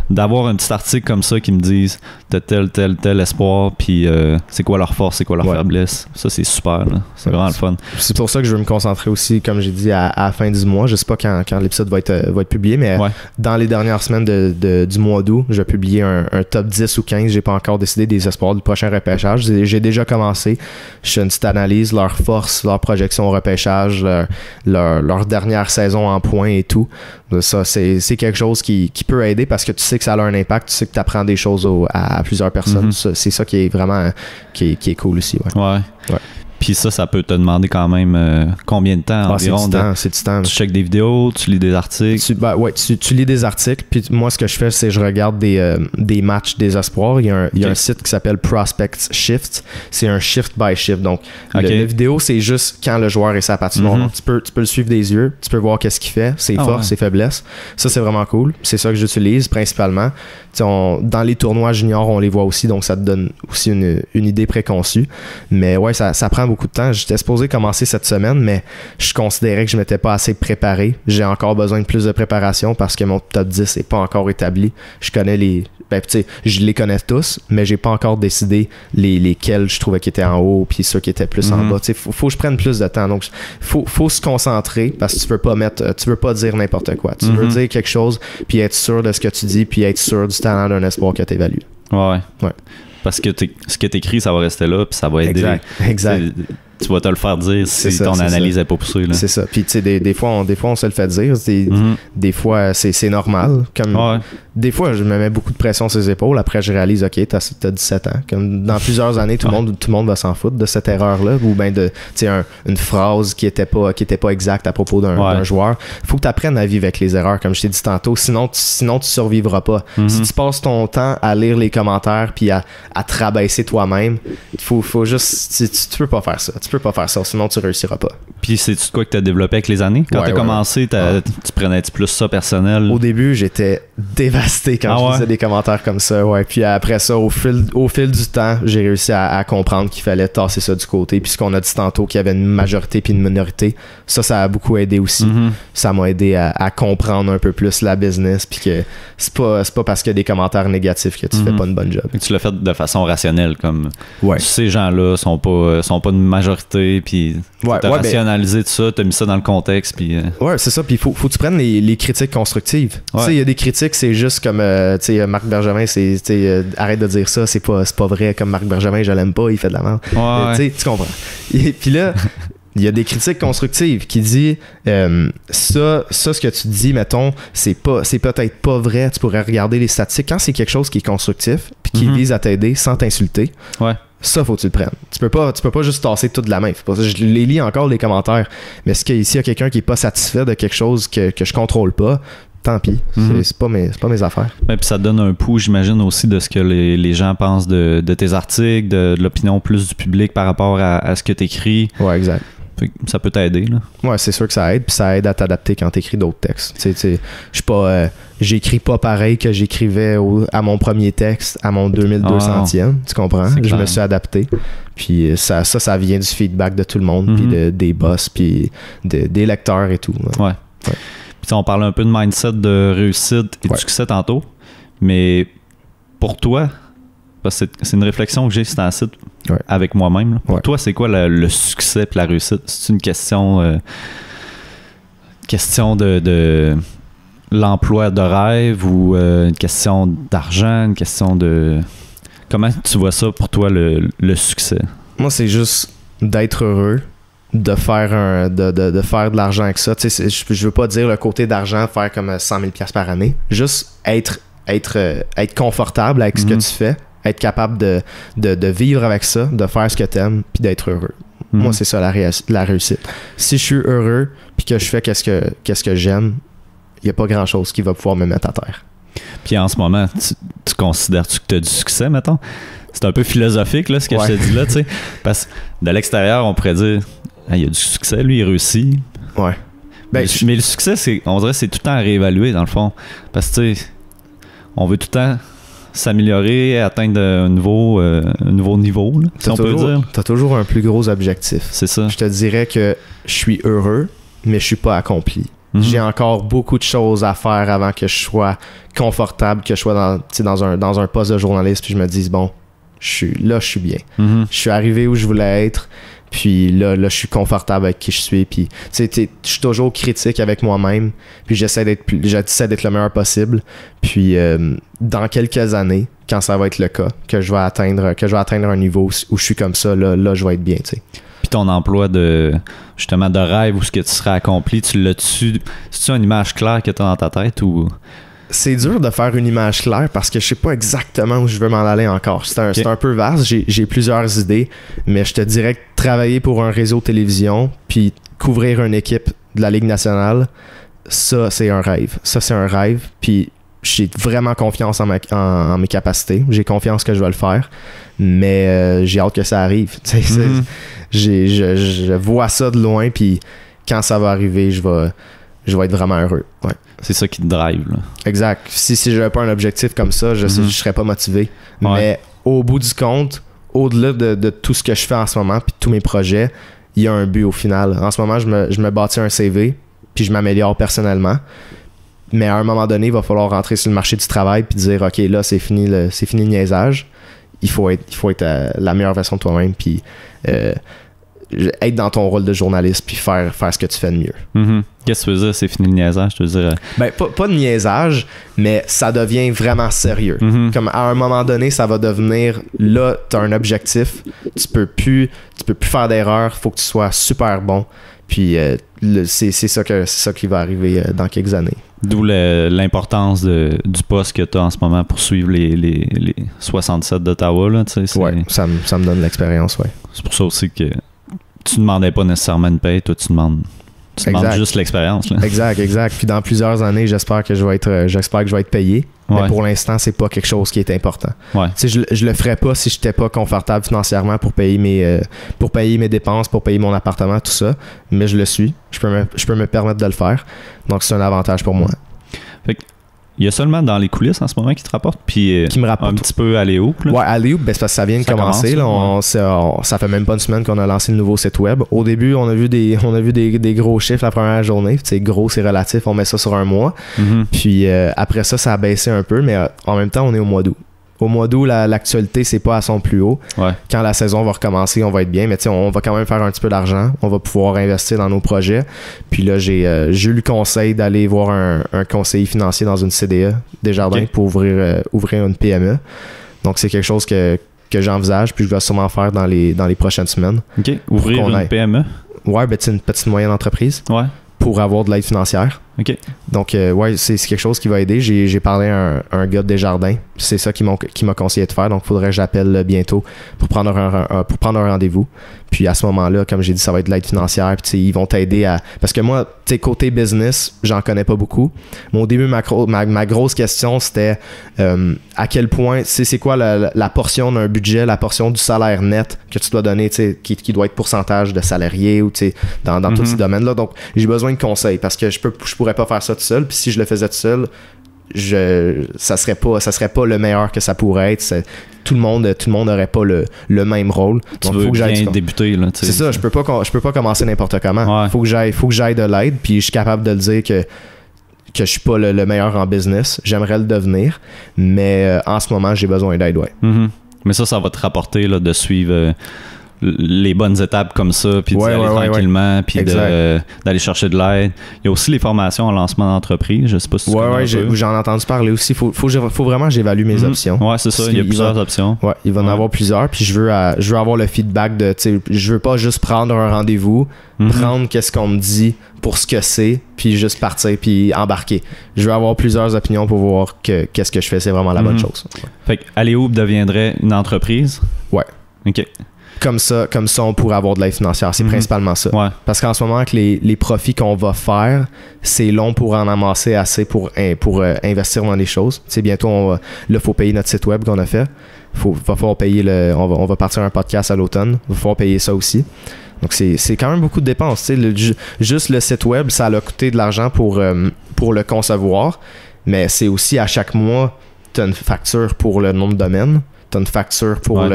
Speaker 1: d'avoir un petit article comme ça qui me dise de tel espoir, puis c'est quoi leur force, c'est quoi leur faiblesse. Ça, c'est super. Là. C'est vraiment le fun. C'est
Speaker 2: pour ça que je veux me concentrer aussi, comme j'ai dit, à la fin du mois. Je sais pas quand l'épisode va être publié, mais dans les dernières semaines du mois d'août, je vais publier un top 10 ou 15. J'ai pas encore décidé des espoirs du prochain repêchage. J'ai déjà commencé. Je fais une petite analyse, leur force, leur projection au repêchage, leur dernière saison en points et tout. Ça, c'est quelque chose qui peut aider parce que tu sais que ça a un impact, tu sais que tu apprends des choses à plusieurs personnes. C'est ça qui est vraiment qui est cool aussi. Ouais.
Speaker 1: Puis ça peut te demander quand même combien de temps environ.
Speaker 2: C'est du temps.
Speaker 1: Tu checkes des vidéos, tu lis des articles.
Speaker 2: Tu lis des articles. Puis moi, ce que je fais, c'est je regarde des matchs des espoirs. Il y a un site qui s'appelle Prospect Shift. C'est un shift by shift. Donc, la vidéo, c'est juste quand le joueur est sa patinoire. Donc, tu peux le suivre des yeux. Tu peux voir qu'est-ce qu'il fait, ses forces, ses faiblesses. Ça, c'est vraiment cool. C'est ça que j'utilise principalement. Dans les tournois juniors, on les voit aussi. Donc, ça te donne aussi une idée préconçue. Mais ouais, ça prend beaucoup de temps. J'étais supposé commencer cette semaine, mais je considérais que je m'étais pas assez préparé. J'ai encore besoin de plus de préparation parce que mon top 10 n'est pas encore établi. Je connais je les connais tous, mais j'ai pas encore décidé lesquels je trouvais qui étaient en haut puis ceux qui étaient plus en bas. Faut que je prenne plus de temps. Donc, faut se concentrer parce que tu veux pas dire n'importe quoi. Tu veux dire quelque chose puis être sûr de ce que tu dis puis être sûr du talent d'un espoir que tu évalues.
Speaker 1: Ouais. Parce que ce que tu écris, ça va rester là, puis ça va aider.
Speaker 2: Exact.
Speaker 1: Tu vas te le faire dire si ton analyse n'est pas poussée. Là.
Speaker 2: C'est ça. Puis, tu sais, des fois, on se le fait dire. Des fois, c'est normal. Comme, des fois, je me mets beaucoup de pression sur les épaules. Après, je réalise, OK, t'as 17 ans. Comme dans plusieurs années, tout le monde va s'en foutre de cette erreur-là. Ou bien de une phrase qui était pas exacte à propos d'un joueur. Faut que tu apprennes à vivre avec les erreurs, comme je t'ai dit tantôt. Sinon, tu survivras pas. Si tu passes ton temps à lire les commentaires puis à te rabaisser toi-même, faut juste... Tu peux pas faire ça. Tu peux pas faire ça, sinon tu réussiras pas.
Speaker 1: Puis c'est-tu de quoi que tu as développé avec les années? Quand tu as commencé, tu prenais-tu plus ça personnel?
Speaker 2: Au début, j'étais dévasté quand je lisais des commentaires comme ça. Ouais. Puis après ça, au fil du temps, j'ai réussi à comprendre qu'il fallait tasser ça du côté. Puis ce qu'on a dit tantôt, qu'il y avait une majorité puis une minorité, ça a beaucoup aidé aussi. Ça m'a aidé à comprendre un peu plus la business. Puis que c'est pas parce qu'il y a des commentaires négatifs que tu fais pas une bonne job.
Speaker 1: Et tu l'as fait de façon rationnelle, comme ces gens-là sont pas une majorité, puis t'as rationalisé tout ça, t'as mis ça dans le contexte, puis
Speaker 2: ouais, c'est ça. Puis faut que tu prennes les critiques constructives. Tu sais, il y a des critiques, c'est juste comme tu sais, Marc Bergevin, arrête de dire ça, c'est pas vrai, comme Marc Bergevin, je l'aime pas, il fait de la merde. Tu comprends. Et puis là, il y a des critiques constructives qui disent ça ce que tu dis, mettons, c'est peut-être pas vrai, tu pourrais regarder les statistiques. Quand c'est quelque chose qui est constructif puis qui vise à t'aider sans t'insulter, ça, faut que tu le prennes. Tu peux pas juste tasser tout de la main. Je les lis encore, les commentaires. Mais s'il y a quelqu'un qui est pas satisfait de quelque chose que je contrôle pas, tant pis. C'est pas mes affaires.
Speaker 1: Ben, puis ça te donne un pouls, j'imagine, aussi de ce que les gens pensent de tes articles, de l'opinion plus du public par rapport à ce que tu écris.
Speaker 2: Ouais, exact.
Speaker 1: Ça peut t'aider, là.
Speaker 2: Ouais, c'est sûr que ça aide, puis ça aide à t'adapter quand t'écris d'autres textes. Je suis pas... j'écris pas pareil que j'écrivais à mon premier texte, à mon 2200e, tu comprends? Je me suis adapté. Puis ça vient du feedback de tout le monde, puis des boss, puis des lecteurs et tout.
Speaker 1: Ouais. Puis on parle un peu de mindset, de réussite et de succès tantôt, mais pour toi, parce que c'est une réflexion que j'ai sur un site avec moi-même. Là. Pour toi, c'est quoi le succès et la réussite? C'est une question de l'emploi de rêve ou une question d'argent, une question de... Comment tu vois ça pour toi, le succès?
Speaker 2: Moi, c'est juste d'être heureux, de faire de l'argent avec ça. Je veux pas dire le côté d'argent, faire comme 100 000 $ par année. Juste être confortable avec ce que tu fais. Être capable de vivre avec ça, de faire ce que t'aimes, puis d'être heureux. Moi, c'est ça la réussite. Si je suis heureux, puis que je fais qu'est-ce que j'aime, il n'y a pas grand-chose qui va pouvoir me mettre à terre.
Speaker 1: Puis en ce moment, tu considères-tu que tu as du succès, mettons? C'est un peu philosophique, là, ce que je te dis là, tu sais. Parce que de l'extérieur, on pourrait dire, il y a du succès, lui, il réussit.
Speaker 2: Ouais.
Speaker 1: Mais le succès, on dirait que c'est tout le temps à réévaluer, dans le fond. Parce que, tu sais, on veut tout le temps s'améliorer, atteindre un nouveau niveau, là, si on peut dire.
Speaker 2: T'as toujours un plus gros objectif.
Speaker 1: C'est ça.
Speaker 2: Je te dirais que je suis heureux, mais je suis pas accompli. J'ai encore beaucoup de choses à faire avant que je sois confortable, que je sois dans un poste de journaliste, puis je me dise, bon, je suis bien. Je suis arrivé où je voulais être, puis là, je suis confortable avec qui je suis, puis je suis toujours critique avec moi-même, puis j'essaie d'être le meilleur possible, puis dans quelques années, quand ça va être le cas, que je vais atteindre un niveau où je suis comme ça, là je vais être bien, tu sais.
Speaker 1: Puis ton emploi de rêve ou ce que tu seras accompli, c'est-tu une image claire que tu as dans ta tête ou...
Speaker 2: C'est dur de faire une image claire parce que je sais pas exactement où je veux m'en aller encore. C'est un peu vaste, j'ai plusieurs idées, mais je te dirais que travailler pour un réseau de télévision puis couvrir une équipe de la Ligue nationale, ça c'est un rêve. Puis j'ai vraiment confiance en mes capacités. J'ai confiance que je vais le faire, mais j'ai hâte que ça arrive. Je vois ça de loin, puis quand ça va arriver, je vais être vraiment heureux. Ouais.
Speaker 1: C'est ça qui te drive, là.
Speaker 2: Exact. Si j'avais pas un objectif comme ça, je serais pas motivé.
Speaker 1: Ouais.
Speaker 2: Mais au bout du compte, au-delà de tout ce que je fais en ce moment, puis tous mes projets, il y a un but au final. En ce moment, je me bâtis un CV, puis je m'améliore personnellement. Mais à un moment donné, il va falloir rentrer sur le marché du travail puis dire, OK, là, c'est fini le niaisage. Il faut être la meilleure version de toi-même, puis être dans ton rôle de journaliste, puis faire ce que tu fais de mieux.
Speaker 1: Qu'est-ce que tu veux dire, c'est fini le niaisage? Tu veux dire...
Speaker 2: Ben, pas de niaisage, mais ça devient vraiment sérieux. Comme à un moment donné, ça va devenir, là, tu as un objectif, tu peux plus faire d'erreur, il faut que tu sois super bon. Puis c'est ça qui va arriver dans quelques années.
Speaker 1: D'où l'importance du poste que tu as en ce moment pour suivre les 67 d'Ottawa. Là,
Speaker 2: ouais, ça me donne l'expérience, ouais.
Speaker 1: C'est pour ça aussi que tu ne demandais pas nécessairement une paye, toi tu demandes juste l'expérience. Là.
Speaker 2: Exact. Puis dans plusieurs années, j'espère que je vais être payé. Mais pour l'instant, c'est pas quelque chose qui est important.
Speaker 1: Ouais.
Speaker 2: Je le ferais pas si j'étais pas confortable financièrement pour payer mes dépenses, pour payer mon appartement, tout ça. Mais je le suis. Je peux me permettre de le faire. Donc c'est un avantage pour moi.
Speaker 1: Fait que, il y a seulement dans les coulisses en ce moment qui te rapporte, puis
Speaker 2: qui me rapporte
Speaker 1: un petit peu Alley-Oop.
Speaker 2: Ouais, Alley-Oop, ben c'est parce que ça vient de commencer. Ça fait même pas une semaine qu'on a lancé le nouveau site web. Au début, on a vu des gros chiffres la première journée. C'est gros, c'est relatif, on met ça sur un mois. Puis après ça a baissé un peu, mais en même temps, on est au mois d'août. Au mois d'août, l'actualité, c'est pas à son plus haut.
Speaker 1: Ouais. Quand
Speaker 2: la saison va recommencer, on va être bien. Mais on va quand même faire un petit peu d'argent. On va pouvoir investir dans nos projets. Puis là, j'ai eu le conseil d'aller voir un conseiller financier dans une CDE Desjardins pour ouvrir une PME. Donc, c'est quelque chose que j'envisage. Puis je vais sûrement faire dans les prochaines semaines.
Speaker 1: OK. Ouvrir une PME?
Speaker 2: Ouais, ben, c'est une petite moyenne entreprise.
Speaker 1: Ouais.
Speaker 2: Pour avoir de l'aide financière.
Speaker 1: OK.
Speaker 2: Donc, ouais, c'est quelque chose qui va aider. J'ai parlé à un gars de Desjardins. C'est ça qui m'a conseillé de faire. Donc, il faudrait que j'appelle bientôt pour prendre un rendez-vous. Puis à ce moment-là, comme j'ai dit, ça va être de l'aide financière. Puis ils vont t'aider à... Parce que moi, côté business, j'en connais pas beaucoup. Mais au début, ma grosse question, c'était à quel point, c'est quoi la portion d'un budget, la portion du salaire net que tu dois donner, qui doit être pourcentage de salariés ou dans tous ces domaines-là. Donc, j'ai besoin de conseils parce que je pourrais pas faire ça tout seul. Puis si je le faisais tout seul, ça serait pas le meilleur que ça pourrait être. Tout le monde n'aurait pas le même rôle.
Speaker 1: Donc faut que j'aille débuter là.
Speaker 2: C'est ça, je peux pas commencer n'importe comment. Ouais. Faut que j'aille de l'aide, puis je suis capable de le dire que je suis pas le meilleur en business. J'aimerais le devenir, mais en ce moment j'ai besoin d'aide, ouais.
Speaker 1: Mais ça va te rapporter là, de suivre les bonnes étapes comme ça, puis d'y aller tranquillement, puis d'aller chercher de l'aide. Il y a aussi les formations en lancement d'entreprise. Je sais pas si tu connais
Speaker 2: j'en ai entendu parler aussi. Faut vraiment que j'évalue mes options.
Speaker 1: Ouais, c'est ça. Il y a plusieurs options.
Speaker 2: Ouais, il va en avoir plusieurs. Puis je veux avoir le feedback de, je veux pas juste prendre un rendez-vous, prendre qu'est-ce qu'on me dit pour ce que c'est, puis juste partir, puis embarquer. Je veux avoir plusieurs opinions pour voir qu'est-ce que je fais, c'est vraiment la bonne chose. Ouais.
Speaker 1: Fait que Allez-Hoop deviendrait une entreprise?
Speaker 2: Ouais.
Speaker 1: OK.
Speaker 2: Comme ça, on pourrait avoir de l'aide financière. C'est principalement ça.
Speaker 1: Ouais.
Speaker 2: Parce qu'en ce moment, avec les profits qu'on va faire, c'est long pour en amasser assez pour investir dans les choses. Bientôt, il faut payer notre site web qu'on a fait. Va falloir payer on va partir un podcast à l'automne. Il va falloir payer ça aussi. Donc, c'est quand même beaucoup de dépenses. Juste le site web, ça a coûté de l'argent pour le concevoir. Mais c'est aussi à chaque mois, tu as une facture pour le nom de domaine. Tu as une facture pour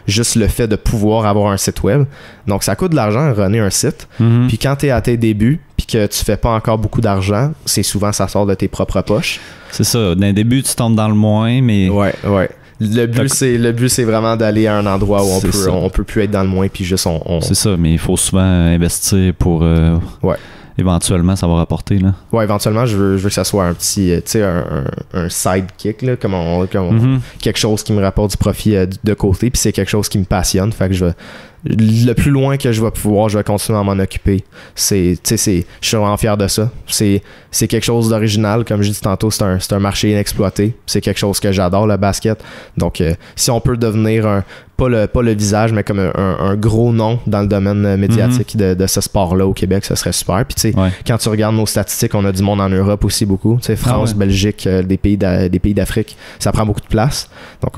Speaker 2: juste le fait de pouvoir avoir un site web. Donc, ça coûte de l'argent runner un site. Puis quand tu es à tes débuts puis que tu fais pas encore beaucoup d'argent, c'est souvent ça sort de tes propres poches.
Speaker 1: C'est ça. D'un début, tu tombes dans le moins, mais...
Speaker 2: Ouais. Le but, c'est vraiment d'aller à un endroit où on peut plus être dans le moins puis juste
Speaker 1: C'est ça, mais il faut souvent investir pour... Éventuellement, ça va rapporter, là.
Speaker 2: Ouais, éventuellement, je veux que ça soit un petit, un sidekick, là, quelque chose qui me rapporte du profit de côté, puis c'est quelque chose qui me passionne, fait que le plus loin que je vais pouvoir, je vais continuer à m'en occuper. Je suis vraiment fier de ça. C'est quelque chose d'original, comme je dis tantôt, c'est un marché inexploité. C'est quelque chose que j'adore, le basket. Donc, si on peut devenir pas le visage, mais comme un gros nom dans le domaine médiatique de ce sport-là au Québec, ça serait super. Puis quand tu regardes nos statistiques, on a du monde en Europe aussi beaucoup. France, Belgique, des pays d'Afrique, ça prend beaucoup de place. Donc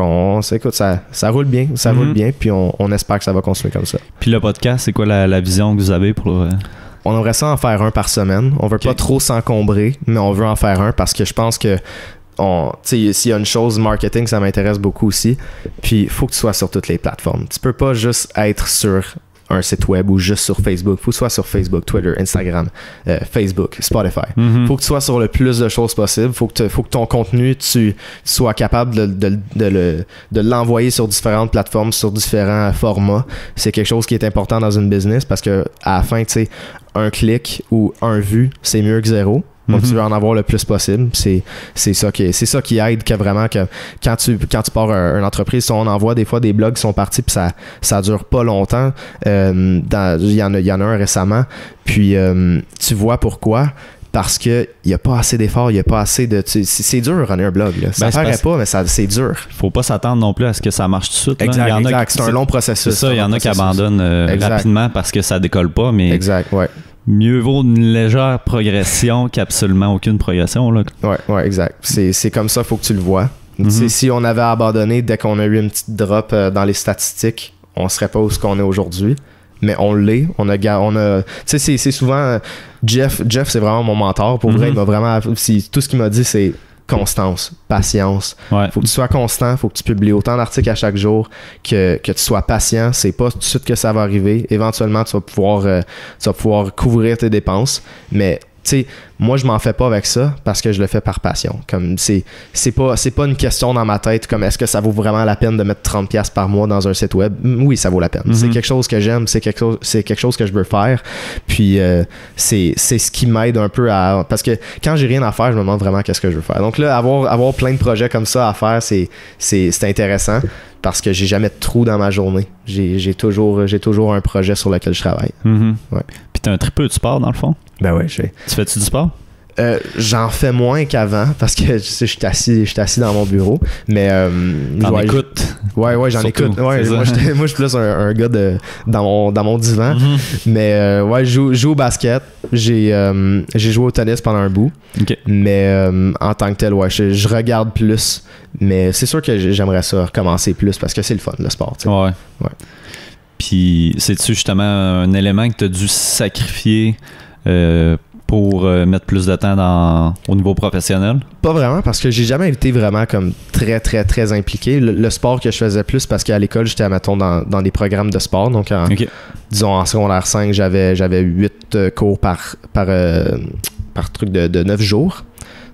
Speaker 2: écoute, ça roule bien, roule bien, puis on espère que ça va continuer comme ça.
Speaker 1: Puis le podcast, c'est quoi la vision que vous avez pour...
Speaker 2: On aimerait ça en faire un par semaine. On veut pas trop s'encombrer, mais on veut en faire un parce que je pense que s'il y a une chose marketing, ça m'intéresse beaucoup aussi. Puis il faut que tu sois sur toutes les plateformes. Tu peux pas juste être sur un site web ou juste sur Facebook. Faut que tu sois sur Facebook, Twitter, Instagram, Facebook, Spotify. Faut que tu sois sur le plus de choses possible. Faut que ton contenu, tu sois capable de l'envoyer sur différentes plateformes, sur différents formats. C'est quelque chose qui est important dans une business parce que à la fin, tu sais, un clic ou un vu, c'est mieux que zéro. Donc, tu veux en avoir le plus possible. C'est ça qui aide que vraiment que quand tu pars une entreprise, on envoie des fois des blogs qui sont partis puis ça dure pas longtemps. Il y en a un récemment. Puis tu vois pourquoi. Parce que il y a pas assez d'efforts, il y a pas assez de... C'est dur de runner un blog. Là. Ça paraît pas, mais c'est dur.
Speaker 1: Faut pas s'attendre non plus à ce que ça marche tout de suite.
Speaker 2: Exact. C'est un long processus.
Speaker 1: C'est ça, il y en a qui abandonnent rapidement parce que ça décolle pas, mais...
Speaker 2: Exact, ouais.
Speaker 1: Mieux vaut une légère progression qu'absolument aucune progression. Là.
Speaker 2: Ouais, exact. C'est comme ça, faut que tu le vois. Si on avait abandonné dès qu'on a eu une petite drop dans les statistiques, on serait pas où ce qu'on est aujourd'hui. Mais on l'est. Tu sais, c'est souvent... Jeff, c'est vraiment mon mentor. Pour vrai, il m'a vraiment... Tout ce qu'il m'a dit, c'est constance, patience.
Speaker 1: Ouais.
Speaker 2: Faut que tu sois constant, faut que tu publies autant d'articles à chaque jour, que tu sois patient. C'est pas tout de suite que ça va arriver. Éventuellement, tu vas pouvoir couvrir tes dépenses. Mais tu sais, moi je m'en fais pas avec ça parce que je le fais par passion. Comme c'est pas une question dans ma tête comme est-ce que ça vaut vraiment la peine de mettre 30$ par mois dans un site web. Oui, ça vaut la peine. C'est quelque chose que j'aime, c'est quelque chose que je veux faire. Puis c'est ce qui m'aide un peu à... Parce que quand j'ai rien à faire, je me demande vraiment qu'est-ce que je veux faire. Donc là, avoir plein de projets comme ça à faire, c'est intéressant parce que j'ai jamais de trou dans ma journée. J'ai toujours un projet sur lequel je travaille.
Speaker 1: Ouais. Puis t'as un tripeux de sport dans le fond?
Speaker 2: Ben ouais, je fais.
Speaker 1: Tu fais-tu du sport?
Speaker 2: J'en fais moins qu'avant parce que je suis assis dans mon bureau. Mais
Speaker 1: t'en écoutes.
Speaker 2: Ouais, j'en
Speaker 1: Surtout,
Speaker 2: écoute. Ouais, moi, je suis plus un gars dans mon divan. Mais ouais, je joue au basket. J'ai joué au tennis pendant un bout.
Speaker 1: Okay.
Speaker 2: Mais en tant que tel, ouais, je regarde plus. Mais c'est sûr que j'aimerais ça recommencer plus parce que c'est le fun, le sport. Tu sais.
Speaker 1: Ouais. Puis, c'est-tu justement un élément que tu as dû sacrifier pour mettre plus de temps au niveau professionnel?
Speaker 2: Pas vraiment, parce que j'ai jamais été vraiment comme très, très, très impliqué. Le sport que je faisais plus, parce qu'à l'école, j'étais, mettons, dans des programmes de sport. Donc, disons, en secondaire 5, j'avais 8 cours par truc de 9 jours.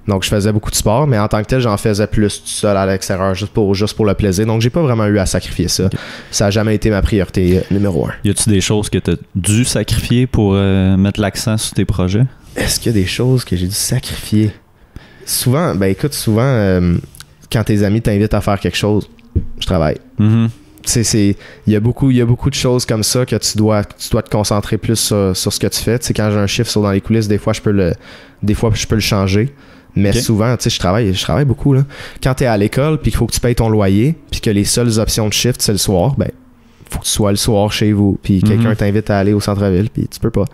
Speaker 2: Donc, je faisais beaucoup de sport, mais en tant que tel, j'en faisais plus tout seul à l'extérieur, juste pour le plaisir. Donc, j'ai pas vraiment eu à sacrifier ça. Okay. Ça a jamais été ma priorité numéro 1.
Speaker 1: Y a-tu des choses que tu as dû sacrifier pour mettre l'accent sur tes projets?
Speaker 2: Est-ce qu'il y a des choses que j'ai dû sacrifier? Souvent, quand tes amis t'invitent à faire quelque chose, je travaille. Il y a beaucoup de choses comme ça que tu dois te concentrer plus sur ce que tu fais. Tu sais, quand j'ai un chiffre dans les coulisses, des fois je peux le changer. Mais souvent, tu sais, je travaille beaucoup, là. Quand tu es à l'école puis qu'il faut que tu payes ton loyer puis que les seules options de shift, c'est le soir, ben faut que tu sois le soir chez vous puis quelqu'un t'invite à aller au centre-ville puis tu peux pas.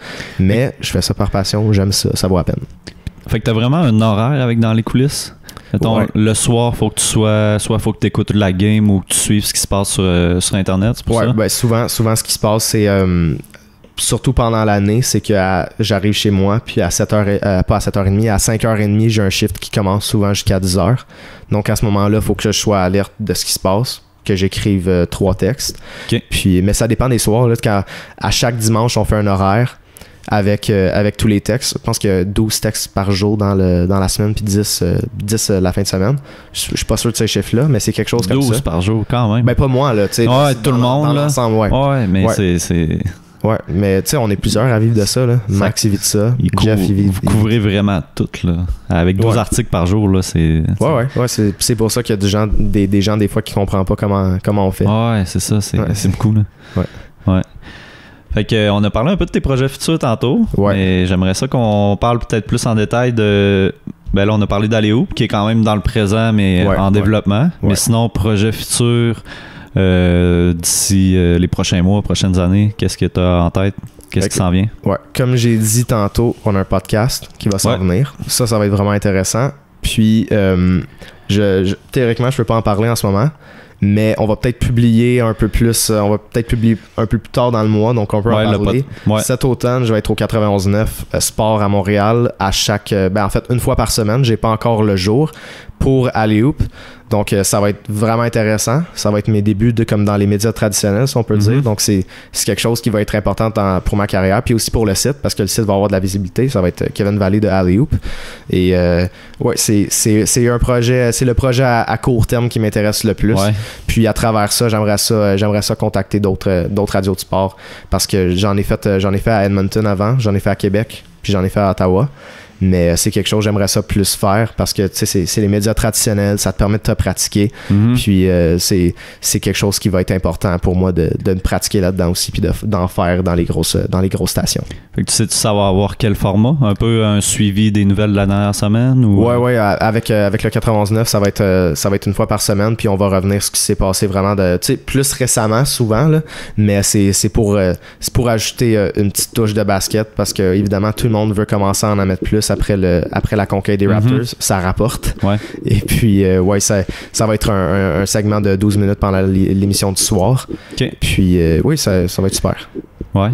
Speaker 2: Mais je fais ça par passion, j'aime ça, ça vaut la peine.
Speaker 1: Fait que t'as vraiment un horaire avec dans les coulisses? Mettons, le soir, faut que tu faut que tu écoutes la game ou que tu suives ce qui se passe sur Internet, c'est pour ça?
Speaker 2: Ben souvent, ce qui se passe, c'est surtout pendant l'année, c'est que j'arrive chez moi, puis à 7h, pas à 7h30, à 5h30, j'ai un shift qui commence souvent jusqu'à 10h. Donc à ce moment-là, il faut que je sois alerte de ce qui se passe, que j'écrive 3 textes. Puis, mais ça dépend des soirs. Là, quand à chaque dimanche, on fait un horaire avec tous les textes. Je pense qu'il y a 12 textes par jour dans la semaine, puis 10 la fin de semaine. Je suis pas sûr de ces chiffres-là, mais c'est quelque chose comme ça.
Speaker 1: 12 par jour, quand même.
Speaker 2: Ben pas moi, là.
Speaker 1: Ouais, tout le monde,
Speaker 2: dans
Speaker 1: là.
Speaker 2: l'ensemble,
Speaker 1: ouais, mais c'est...
Speaker 2: Ouais, mais tu sais, on est plusieurs à vivre de ça, là. Max, il vit de ça. Jeff, il vit...
Speaker 1: Vous couvrez vraiment tout, là. Avec 12 articles par jour, là, c'est...
Speaker 2: Ouais, c'est pour ça qu'il y a des gens, des fois, qui comprennent pas comment on fait.
Speaker 1: Ouais, c'est ça, c'est beaucoup, là. Ouais. Fait que, on a parlé un peu de tes projets futurs tantôt, mais j'aimerais ça qu'on parle peut-être plus en détail de... Ben là, on a parlé d'Alley-Hoop, qui est quand même dans le présent, mais en développement. Mais sinon, projet futur... d'ici les prochains mois, prochaines années, qu'est-ce que tu as en tête? Qu'est-ce qui s'en vient? Ouais,
Speaker 2: comme j'ai dit tantôt, on a un podcast qui va s'en venir. Ça va être vraiment intéressant. Puis, théoriquement, je peux pas en parler en ce moment, mais on va peut-être publier un peu plus. On va peut-être publier un peu plus tard dans le mois, donc on peut en parler. Cet automne, je vais être au 91.9 Sport à Montréal à chaque... en fait, une fois par semaine. J'ai pas encore le jour pour Alley-Hoop. Donc, ça va être vraiment intéressant. Ça va être mes débuts comme dans les médias traditionnels, si on peut le dire. Donc, c'est quelque chose qui va être important pour ma carrière. Puis aussi pour le site, parce que le site va avoir de la visibilité. Ça va être Kevin Vallée de Alley-Hoop. Et c'est un projet, c'est le projet à court terme qui m'intéresse le plus. Puis à travers ça, j'aimerais ça contacter d'autres radios de sport. Parce que j'en ai fait à Edmonton avant, j'en ai fait à Québec, puis j'en ai fait à Ottawa. Mais c'est quelque chose que j'aimerais ça plus faire parce que tu sais c'est les médias traditionnels, ça te permet de te pratiquer. Puis c'est quelque chose qui va être important pour moi de me pratiquer là-dedans aussi puis d'en faire dans les grosses stations.
Speaker 1: Fait que tu sais ça va avoir quel format? Un peu un suivi des nouvelles de la dernière semaine ou...
Speaker 2: Ouais, avec le 91.9, ça va être une fois par semaine, puis on va revenir sur ce qui s'est passé vraiment plus récemment souvent là, mais c'est pour ajouter une petite touche de basket parce que évidemment tout le monde veut commencer à en mettre plus après la conquête des Raptors, ça rapporte. Et puis ça va être un segment de 12 minutes pendant l'émission du soir. Puis ça va être super.
Speaker 1: Ouais.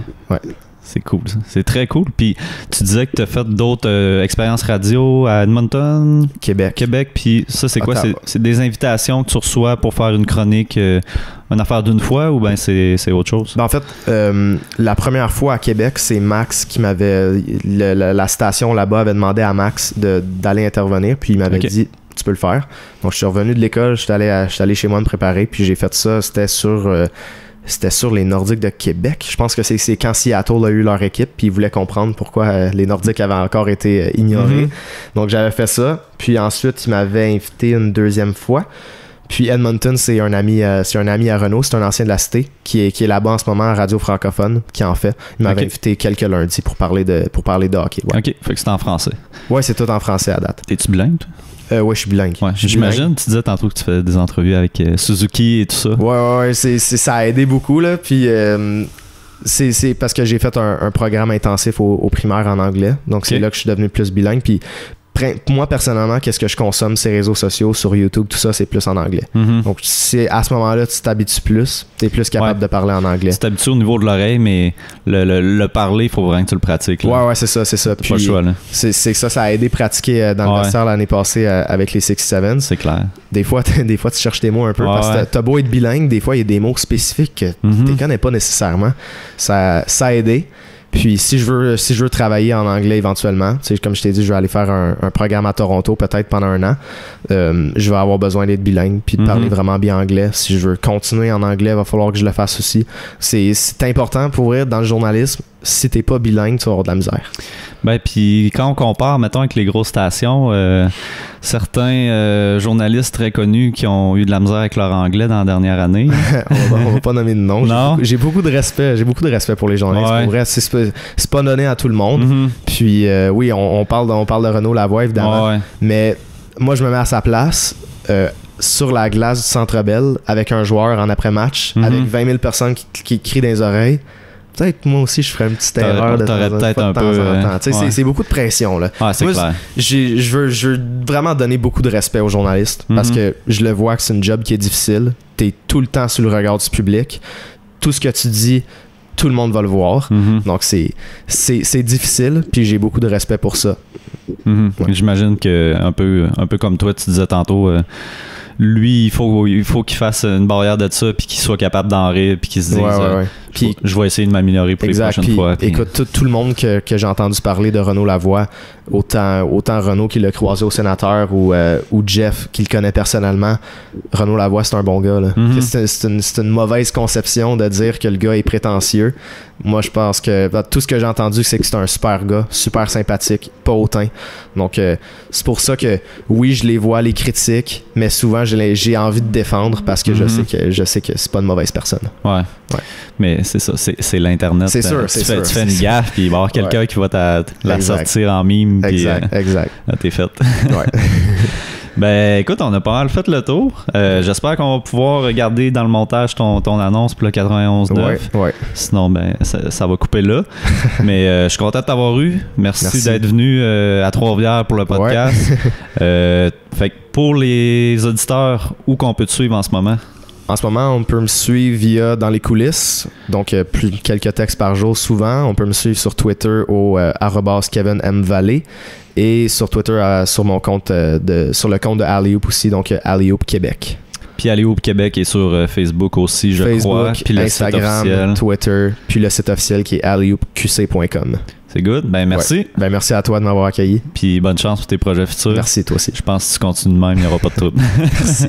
Speaker 1: C'est cool, ça. C'est très cool. Puis tu disais que tu as fait d'autres expériences radio à Edmonton, Québec. Puis ça, c'est quoi? C'est des invitations que tu reçois pour faire une chronique, une affaire d'une fois, ou bien c'est autre chose?
Speaker 2: En fait, la première fois à Québec, c'est Max qui m'avait... La station là-bas avait demandé à Max d'aller intervenir, puis il m'avait dit... Tu peux le faire. Donc je suis revenu de l'école, je suis allé chez moi me préparer, puis j'ai fait ça. C'était sur les Nordiques de Québec. Je pense que c'est quand Seattle a eu leur équipe, puis ils voulaient comprendre pourquoi les Nordiques avaient encore été ignorés. Donc j'avais fait ça. Puis ensuite, ils m'avaient invité une deuxième fois Puis Edmonton, c'est un ami à Renaud, c'est un ancien de la cité qui est là-bas en ce moment à Radio Francophone, qui en fait. Il m'avait invité quelques lundis pour parler de hockey. Ouais.
Speaker 1: OK, fait que c'est en français.
Speaker 2: Ouais, c'est tout en français à date.
Speaker 1: T'es-tu bilingue, toi?
Speaker 2: Ouais, je suis bilingue.
Speaker 1: Ouais, j'imagine, tu disais tantôt que tu fais des entrevues avec Suzuki et tout ça.
Speaker 2: Ouais, ça a aidé beaucoup, là. Puis c'est parce que j'ai fait un programme intensif au primaire en anglais. Donc, c'est là que je suis devenu plus bilingue. Puis moi, personnellement, qu'est-ce que je consomme, ces réseaux sociaux, sur YouTube, tout ça, c'est plus en anglais. Donc, à ce moment-là, tu t'habitues plus, tu es plus capable de parler en anglais.
Speaker 1: Tu t'habitues au niveau de l'oreille, mais le parler, il faut vraiment que tu le pratiques. Là.
Speaker 2: Ouais, c'est ça. Puis,
Speaker 1: pas le choix, là.
Speaker 2: C'est ça a aidé à pratiquer dans le vestiaire l'année passée avec les 67.
Speaker 1: C'est clair.
Speaker 2: Des fois, tu cherches tes mots un peu parce que t'as beau être bilingue, des fois, il y a des mots spécifiques que tu connais pas nécessairement. Ça a aidé. Puis si je veux travailler en anglais éventuellement, comme je t'ai dit, je vais aller faire un programme à Toronto peut-être pendant 1 an. Je vais avoir besoin d'être bilingue puis de parler vraiment bien anglais. Si je veux continuer en anglais, il va falloir que je le fasse aussi. C'est important pour être dans le journalisme. Si t'es pas bilingue, tu vas avoir de la misère.
Speaker 1: Ben puis quand on compare, mettons, avec les grosses stations, certains journalistes très connus qui ont eu de la misère avec leur anglais dans la dernière année.
Speaker 2: on va pas nommer de nom.
Speaker 1: Non.
Speaker 2: J'ai beaucoup de respect. J'ai beaucoup de respect pour les journalistes. Pour vrai, c'est pas donné à tout le monde. Puis oui, on parle de Renaud Lavoie, évidemment. Mais moi, je me mets à sa place. Sur la glace du Centre Bell avec un joueur en après-match, avec 20 000 personnes qui crient dans les oreilles. Peut-être moi aussi je ferais une petite erreur de temps en temps. C'est beaucoup de pression là.
Speaker 1: C'est
Speaker 2: moi,
Speaker 1: clair.
Speaker 2: Je veux vraiment donner beaucoup de respect aux journalistes parce que je le vois que c'est une job qui est difficile. T'es tout le temps sous le regard du public. Tout ce que tu dis, tout le monde va le voir. Donc c'est difficile, puis j'ai beaucoup de respect pour ça.
Speaker 1: J'imagine que un peu comme toi tu disais tantôt, lui il faut qu'il fasse une barrière de ça puis qu'il soit capable d'en rire puis qu'il se dise puis je vais essayer de m'améliorer pour les prochaines fois.
Speaker 2: Écoute, tout le monde que j'ai entendu parler de Renaud Lavoie, autant Renaud qui l'a croisé au Sénateur ou Jeff qui le connaît personnellement, Renaud Lavoie c'est un bon gars là. C'est une mauvaise conception de dire que le gars est prétentieux. Moi je pense que tout ce que j'ai entendu c'est que c'est un super gars, super sympathique, pas hautain. Donc c'est pour ça que oui je les vois les critiques, mais souvent j'ai envie de défendre parce que je sais que c'est pas une mauvaise personne.
Speaker 1: Ouais. Mais c'est ça, c'est l'internet.
Speaker 2: C'est sûr,
Speaker 1: tu fais une gaffe, puis il va y avoir quelqu'un qui va la sortir en mime.
Speaker 2: Exact.
Speaker 1: T'es fait.
Speaker 2: Ouais.
Speaker 1: Ben écoute, on a pas mal fait le tour. J'espère qu'on va pouvoir regarder dans le montage ton annonce pour le 91.9.
Speaker 2: Ouais.
Speaker 1: Sinon, ben ça va couper là. Mais je suis content de t'avoir eu. Merci. D'être venu à Trois-Rivières pour le podcast. Fait que pour les auditeurs, où qu'on peut te suivre en ce moment?
Speaker 2: En ce moment, on peut me suivre via Dans les coulisses, donc plus quelques textes par jour souvent. On peut me suivre sur Twitter au @KevinMVallée et sur Twitter sur mon compte sur le compte de Alley-Oop aussi, donc Alley-Oop Québec.
Speaker 1: Puis Alley-Oop Québec est sur Facebook aussi, je crois. Puis le
Speaker 2: Instagram,
Speaker 1: site officiel.
Speaker 2: Twitter, puis le site officiel qui est alleyhoopqc.com.
Speaker 1: C'est good. Ben merci.
Speaker 2: Ouais. Ben merci à toi de m'avoir accueilli.
Speaker 1: Puis bonne chance pour tes projets futurs.
Speaker 2: Merci toi aussi.
Speaker 1: Je pense que si tu continues de même, il n'y aura pas de trouble.
Speaker 2: Merci.